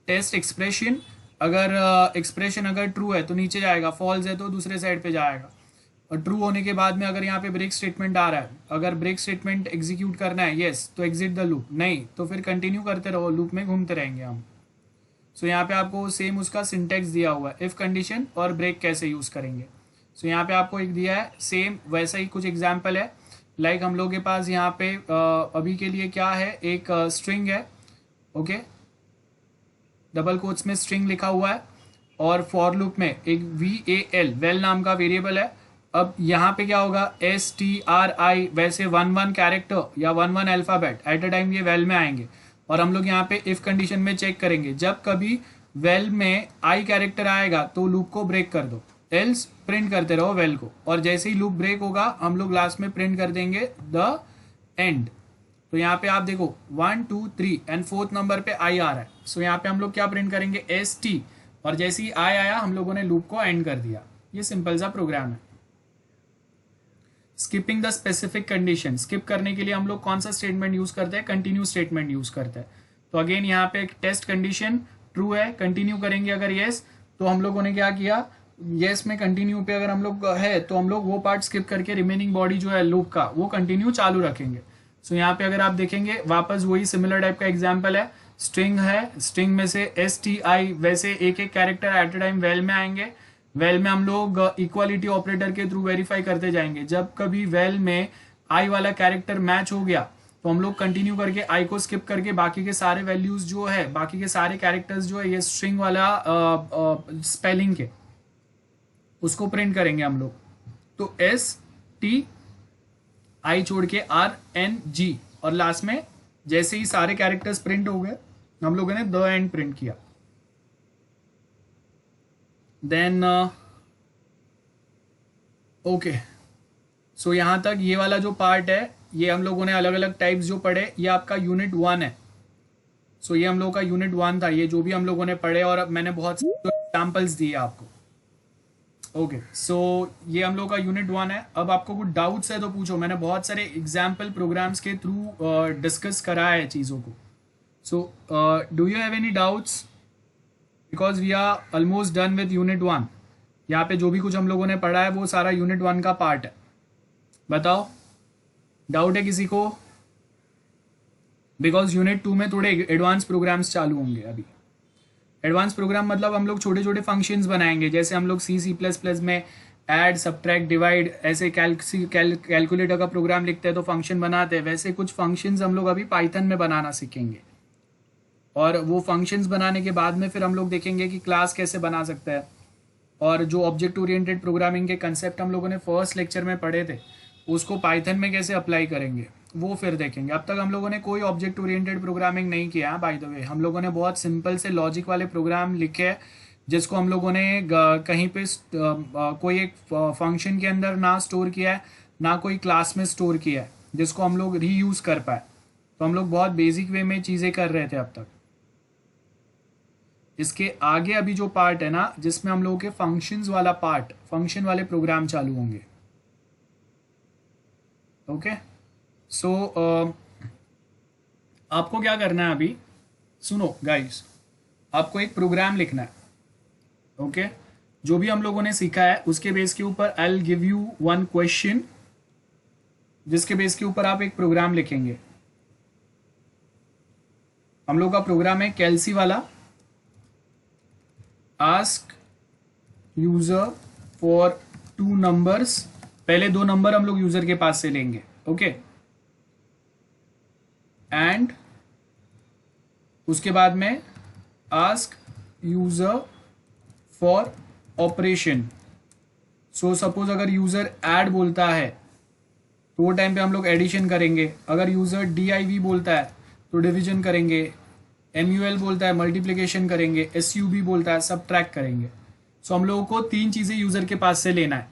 Speaker 1: टेस्ट एक्सप्रेशन, अगर एक्सप्रेशन अगर ट्रू है तो नीचे जाएगा, फॉल्स है तो दूसरे साइड पे जाएगा। और ट्रू होने के बाद में अगर यहाँ पे ब्रेक स्टेटमेंट आ रहा है, अगर ब्रेक स्टेटमेंट एग्जीक्यूट करना है येस तो एग्जिट द लूप, नहीं तो फिर कंटिन्यू करते रहो, लूप में घूमते रहेंगे हम। सो यहाँ पे आपको सेम उसका सिंटेक्स दिया हुआ है, इफ कंडीशन और ब्रेक कैसे यूज करेंगे। सो यहाँ पे आपको एक दिया है सेम वैसा ही कुछ एग्जाम्पल है। लाइक हम लोग के पास यहाँ पे अभी के लिए क्या है, एक स्ट्रिंग है, ओके, डबल कोट्स में स्ट्रिंग लिखा हुआ है, और फॉर लूप में एक VAL वेल नाम का वेरिएबल है। अब यहाँ पे क्या होगा, STRI वैसे 1 कैरेक्टर या 1 अल्फाबेट एट अ टाइम ये वेल में आएंगे, और हम लोग यहाँ पे इफ कंडीशन में चेक करेंगे जब कभी वेल में आई कैरेक्टर आएगा तो लूप को ब्रेक कर दो, एल्स प्रिंट करते रहो वेल को, और जैसे ही लूप ब्रेक होगा हम लोग लास्ट में प्रिंट कर देंगे द एंड। तो यहाँ पे आप देखो 1 2 3 एंड 4th नंबर पे आई आ रहा है। सो यहाँ पे हम लोग क्या प्रिंट करेंगे, ST, और जैसे ही आई आया हम लोगों ने लूप को एंड कर दिया। ये सिंपल सा प्रोग्राम है। Skipping the specific condition, skip करने के लिए हम लोग कौन सा स्टेटमेंट यूज करते हैं, कंटिन्यू स्टेटमेंट यूज करते हैं। तो अगेन यहाँ पे एक टेस्ट कंडीशन ट्रू है, कंटिन्यू करेंगे अगर येस तो हम लोगों ने क्या किया, येस में कंटिन्यू पे अगर हम लोग है तो हम लोग वो पार्ट स्किप करके रिमेनिंग बॉडी जो है लूप का वो कंटिन्यू चालू रखेंगे। सो यहाँ पे अगर आप देखेंगे वापस वही सिमिलर टाइप का एग्जाम्पल है, स्ट्रिंग है, स्ट्रिंग में से STI वैसे एक एक character eight a time well में आएंगे। वेल में हम लोग इक्वालिटी ऑपरेटर के थ्रू वेरीफाई करते जाएंगे, जब कभी वेल में आई वाला कैरेक्टर मैच हो गया तो हम लोग कंटिन्यू करके आई को स्किप करके बाकी के सारे वैल्यूज जो है, बाकी के सारे कैरेक्टर्स जो है ये स्ट्रिंग वाला स्पेलिंग के उसको प्रिंट करेंगे हम लोग। तो STI छोड़ के RNG, और लास्ट में जैसे ही सारे कैरेक्टर्स प्रिंट हो गए हम लोगों ने द एंड प्रिंट किया। देन ओके, सो यहां तक ये वाला जो पार्ट है ये हम लोगों ने अलग अलग टाइप्स जो पढ़े, ये आपका यूनिट 1 है। सो ये हम लोगों का यूनिट 1 था, ये जो भी हम लोगों ने पढ़े, और अब मैंने बहुत सारे एग्जाम्पल्स दिए आपको। ओके, सो ये हम लोग का यूनिट 1 है। अब आपको कुछ डाउट्स है तो पूछो, मैंने बहुत सारे एग्जाम्पल प्रोग्राम्स के थ्रू डिस्कस करा है चीज़ों को। So do you have any doubts, because we are almost done with unit 1। यहाँ पे जो भी कुछ हम लोगों ने पढ़ा है वो सारा यूनिट 1 का पार्ट है। बताओ, डाउट है किसी को? बिकॉज यूनिट 2 में थोड़े एडवांस प्रोग्राम्स चालू होंगे अभी। एडवांस प्रोग्राम मतलब हम लोग छोटे छोटे फंक्शंस बनाएंगे, जैसे हम लोग C++ में ऐड, सब्ट्रैक्ट, डिवाइड ऐसे कैलकुलेटर का प्रोग्राम लिखते हैं तो फंक्शन बनाते हैं, वैसे कुछ फंक्शंस हम लोग अभी पाइथन में बनाना सीखेंगे। और वो फंक्शंस बनाने के बाद में फिर हम लोग देखेंगे कि क्लास कैसे बना सकता है, और जो ऑब्जेक्ट ओरिएंटेड प्रोग्रामिंग के कंसेप्ट हम लोगों ने फर्स्ट लेक्चर में पढ़े थे उसको पाइथन में कैसे अप्लाई करेंगे वो फिर देखेंगे। अब तक हम लोगों ने कोई ऑब्जेक्ट ओरिएंटेड प्रोग्रामिंग नहीं किया है बाय द वे। हम लोगों ने बहुत सिंपल से लॉजिक वाले प्रोग्राम लिखे हैं जिसको हम लोगों ने कहीं पे कोई एक फंक्शन के अंदर ना स्टोर किया है, ना कोई क्लास में स्टोर किया है, जिसको हम लोग रीयूज कर पाए। तो हम लोग बहुत बेसिक वे में चीज़ें कर रहे थे अब तक। इसके आगे अभी जो पार्ट है ना, जिसमें हम लोगों के फंक्शंस वाला पार्ट, फंक्शन वाले प्रोग्राम चालू होंगे। ओके, सो आपको क्या करना है अभी, सुनो गाइस, आपको एक प्रोग्राम लिखना है। ओके, जो भी हम लोगों ने सीखा है उसके बेस के ऊपर I will give you one question, जिसके बेस के ऊपर आप एक प्रोग्राम लिखेंगे। हम लोग का प्रोग्राम है कैलसी वाला, आस्क यूजर फॉर 2 नंबर्स। पहले 2 नंबर हम लोग यूजर के पास से लेंगे, ओके, एंड उसके बाद में ask user for operation. So suppose अगर यूजर ऐड बोलता है तो वो टाइम पे हम लोग एडिशन करेंगे, अगर यूजर DIV बोलता है तो डिवीजन करेंगे, MUL बोलता है मल्टीप्लिकेशन करेंगे, SUB बोलता है सबट्रैक्ट करेंगे। सो हम लोगों को 3 चीजें यूजर के पास से लेना है।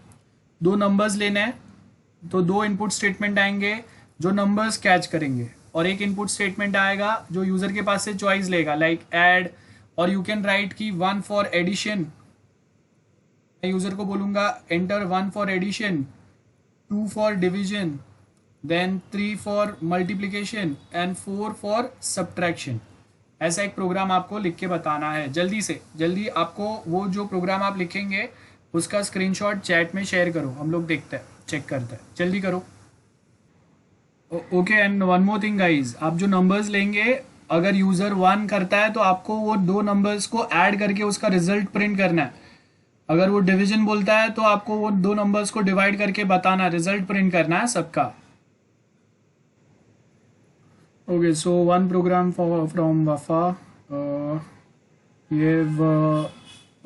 Speaker 1: 2 नंबर्स लेना है तो 2 इनपुट स्टेटमेंट आएंगे, जो नंबर्स कैच करेंगे, और एक इनपुट स्टेटमेंट आएगा जो यूजर के पास से चॉइस लेगा, लाइक ऐड, और यू कैन राइट की 1 फॉर एडिशन, मैं यूजर को बोलूंगा enter 1 for addition, 2 for division, then 3 for multiplication and 4 for subtraction. ऐसा एक प्रोग्राम आपको लिख के बताना है। जल्दी से जल्दी आपको वो जो प्रोग्राम आप लिखेंगे उसका स्क्रीनशॉट चैट में शेयर करो, हम लोग देखते हैं, चेक करते हैं, जल्दी करो। Okay, and one more thing guys, आप जो नंबर्स लेंगे, अगर यूजर 1 करता है तो आपको वो 2 नंबर्स को ऐड करके उसका रिजल्ट प्रिंट करना है। अगर वो डिवीजन बोलता है तो आपको वो 2 नंबर्स को डिवाइड करके बताना, रिजल्ट प्रिंट करना है सबका। Okay, so one program from Wafa, ये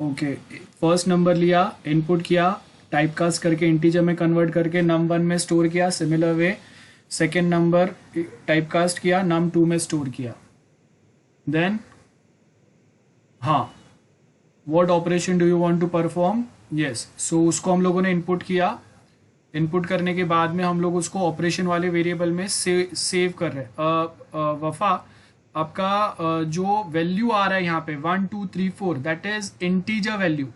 Speaker 1: ओके, फर्स्ट नंबर लिया, इनपुट किया, टाइपकास्ट करके इंटीजर में कन्वर्ट करके num1 में स्टोर किया। Similar way second number typecast किया, num2 में स्टोर किया। देन हाँ, what operation do you want to perform, yes, so उसको हम लोगों ने इनपुट किया। इनपुट करने के बाद में हम लोग उसको ऑपरेशन वाले वेरिएबल में सेव कर रहे हैं। वफा, आपका जो वैल्यू आ रहा है यहाँ पे 1 2 3 4, दैट इज इंटीजर वैल्यू।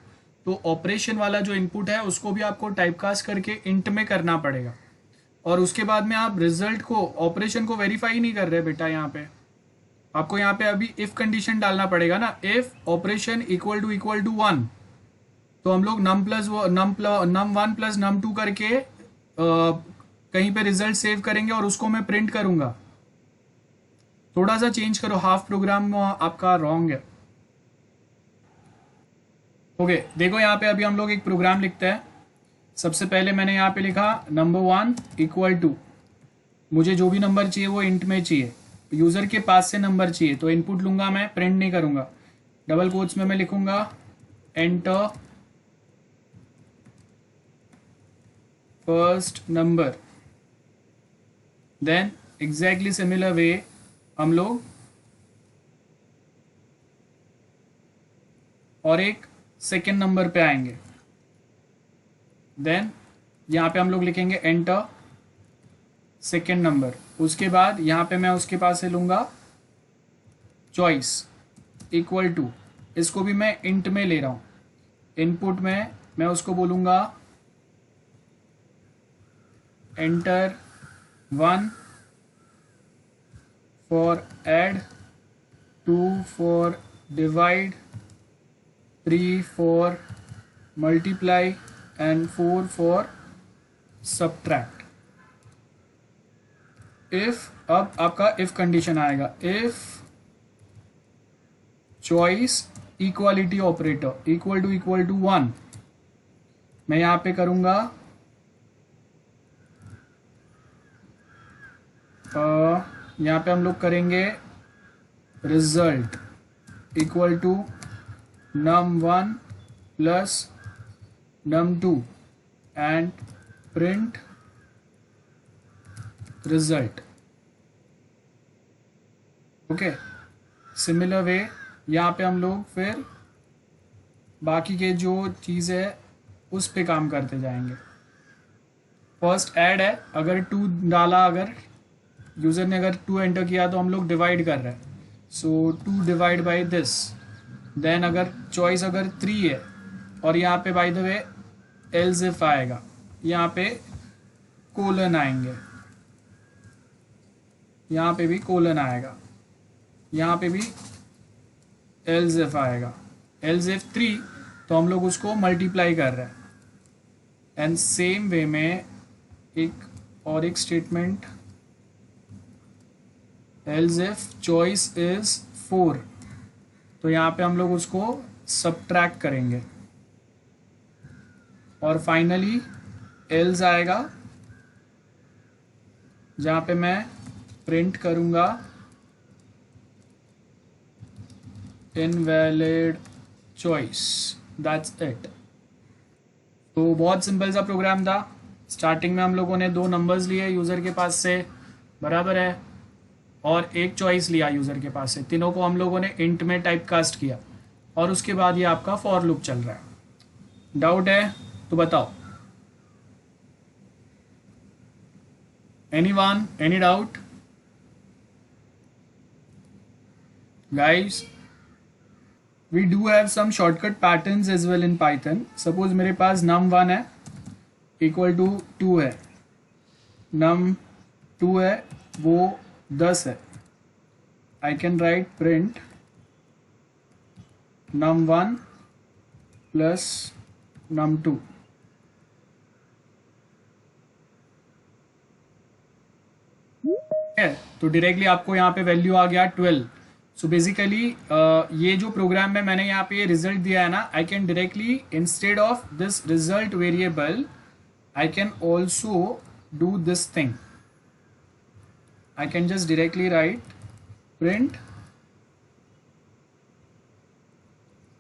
Speaker 1: तो ऑपरेशन वाला जो इनपुट है उसको भी आपको टाइपकास्ट करके इंट में करना पड़ेगा, और उसके बाद में आप रिजल्ट को, ऑपरेशन को वेरीफाई नहीं कर रहे बेटा। यहाँ पे आपको यहाँ पे अभी इफ कंडीशन डालना पड़ेगा ना, इफ ऑपरेशन इक्वल टू 1, तो हम लोग num1 प्लस num2 करके कहीं पे रिजल्ट सेव करेंगे और उसको मैं प्रिंट करूंगा। थोड़ा सा चेंज करो, हाफ प्रोग्राम आपका रॉन्ग है। ओके, देखो यहाँ पे अभी हम लोग एक प्रोग्राम लिखते हैं। सबसे पहले मैंने यहाँ पे लिखा num1 इक्वल टू, मुझे जो भी नंबर चाहिए वो इंट में चाहिए, यूजर के पास से नंबर चाहिए, तो इनपुट लूंगा मैं, प्रिंट नहीं करूंगा। डबल कोट्स में मैं लिखूंगा enter first number. Then exactly similar way हम लोग और एक सेकेंड नंबर पे आएंगे। देन यहाँ पे हम लोग लिखेंगे एंटर सेकेंड नंबर। उसके बाद यहाँ पे मैं उसके पास से लूंगा चॉइस इक्वल टू, इसको भी मैं इंट में ले रहा हूँ। इनपुट में मैं उसको बोलूंगा enter 1 for add, 2 for divide, 3 for multiply and 4 for subtract. If, अब आपका इफ कंडीशन आएगा, if choice equality operator equal to 1, मैं यहां पे करूंगा यहाँ पे हम लोग करेंगे result equal to num1 plus num2 and print result. Okay, similar way यहाँ पे हम लोग फिर बाकी के जो चीज़ है उस पे काम करते जाएंगे। फर्स्ट ऐड है, अगर 2 डाला, अगर यूजर ने अगर 2 एंटर किया तो हम लोग डिवाइड कर रहे हैं, सो 2 डिवाइड बाई दिस। देन अगर चॉइस अगर 3 है, और यहाँ पे by the way else if आएगा, यहाँ पे कोलन आएंगे, यहाँ पे भी कोलन आएगा, यहाँ पे भी एल्स इफ आएगा। एल्स इफ 3 तो हम लोग उसको मल्टीप्लाई कर रहे हैं। एंड सेम वे में एक और एक statement, else if choice is 4, तो यहाँ पे हम लोग उसको सब्ट्रैक्ट करेंगे। और फाइनली एल्स आएगा, जहाँ पे मैं प्रिंट करूँगा इनवैलिड चॉइस, दैट्स इट। तो बहुत सिंपल सा प्रोग्राम था। स्टार्टिंग में हम लोगों ने 2 नंबर्स लिए यूज़र के पास से, बराबर है, और एक चॉइस लिया यूज़र के पास से, तीनों को हम लोगों ने इंट में टाइपकास्ट किया, और उसके बाद ये आपका फॉर लूप चल रहा है। डाउट है तो बताओ। Anyone? Any doubt? Guys, we do have some shortcut patterns as well in Python. Suppose मेरे पास num1 है equal to 2 है, num2 है वो 10 है. I can write print num1 plus num2. है तो डायरेक्टली आपको यहाँ पे वैल्यू आ गया 12. सो बेसिकली ये जो प्रोग्राम में मैंने यहाँ पे रिजल्ट दिया है ना, I can directly instead of this result variable I can also do this thing. I can just directly right print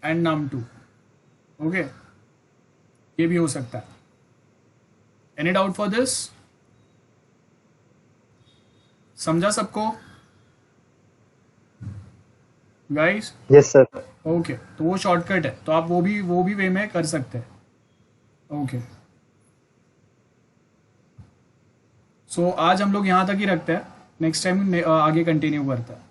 Speaker 1: and num2. Okay, ये भी हो सकता है. Any doubt for this? समझा सबको गाइस?
Speaker 6: Yes sir.
Speaker 1: ओके, तो वो shortcut है, तो आप वो भी वे में कर सकते हैं. ओके, सो आज हम लोग यहाँ तक ही रखते हैं. नेक्स्ट टाइम आगे कंटिन्यू करते हैं.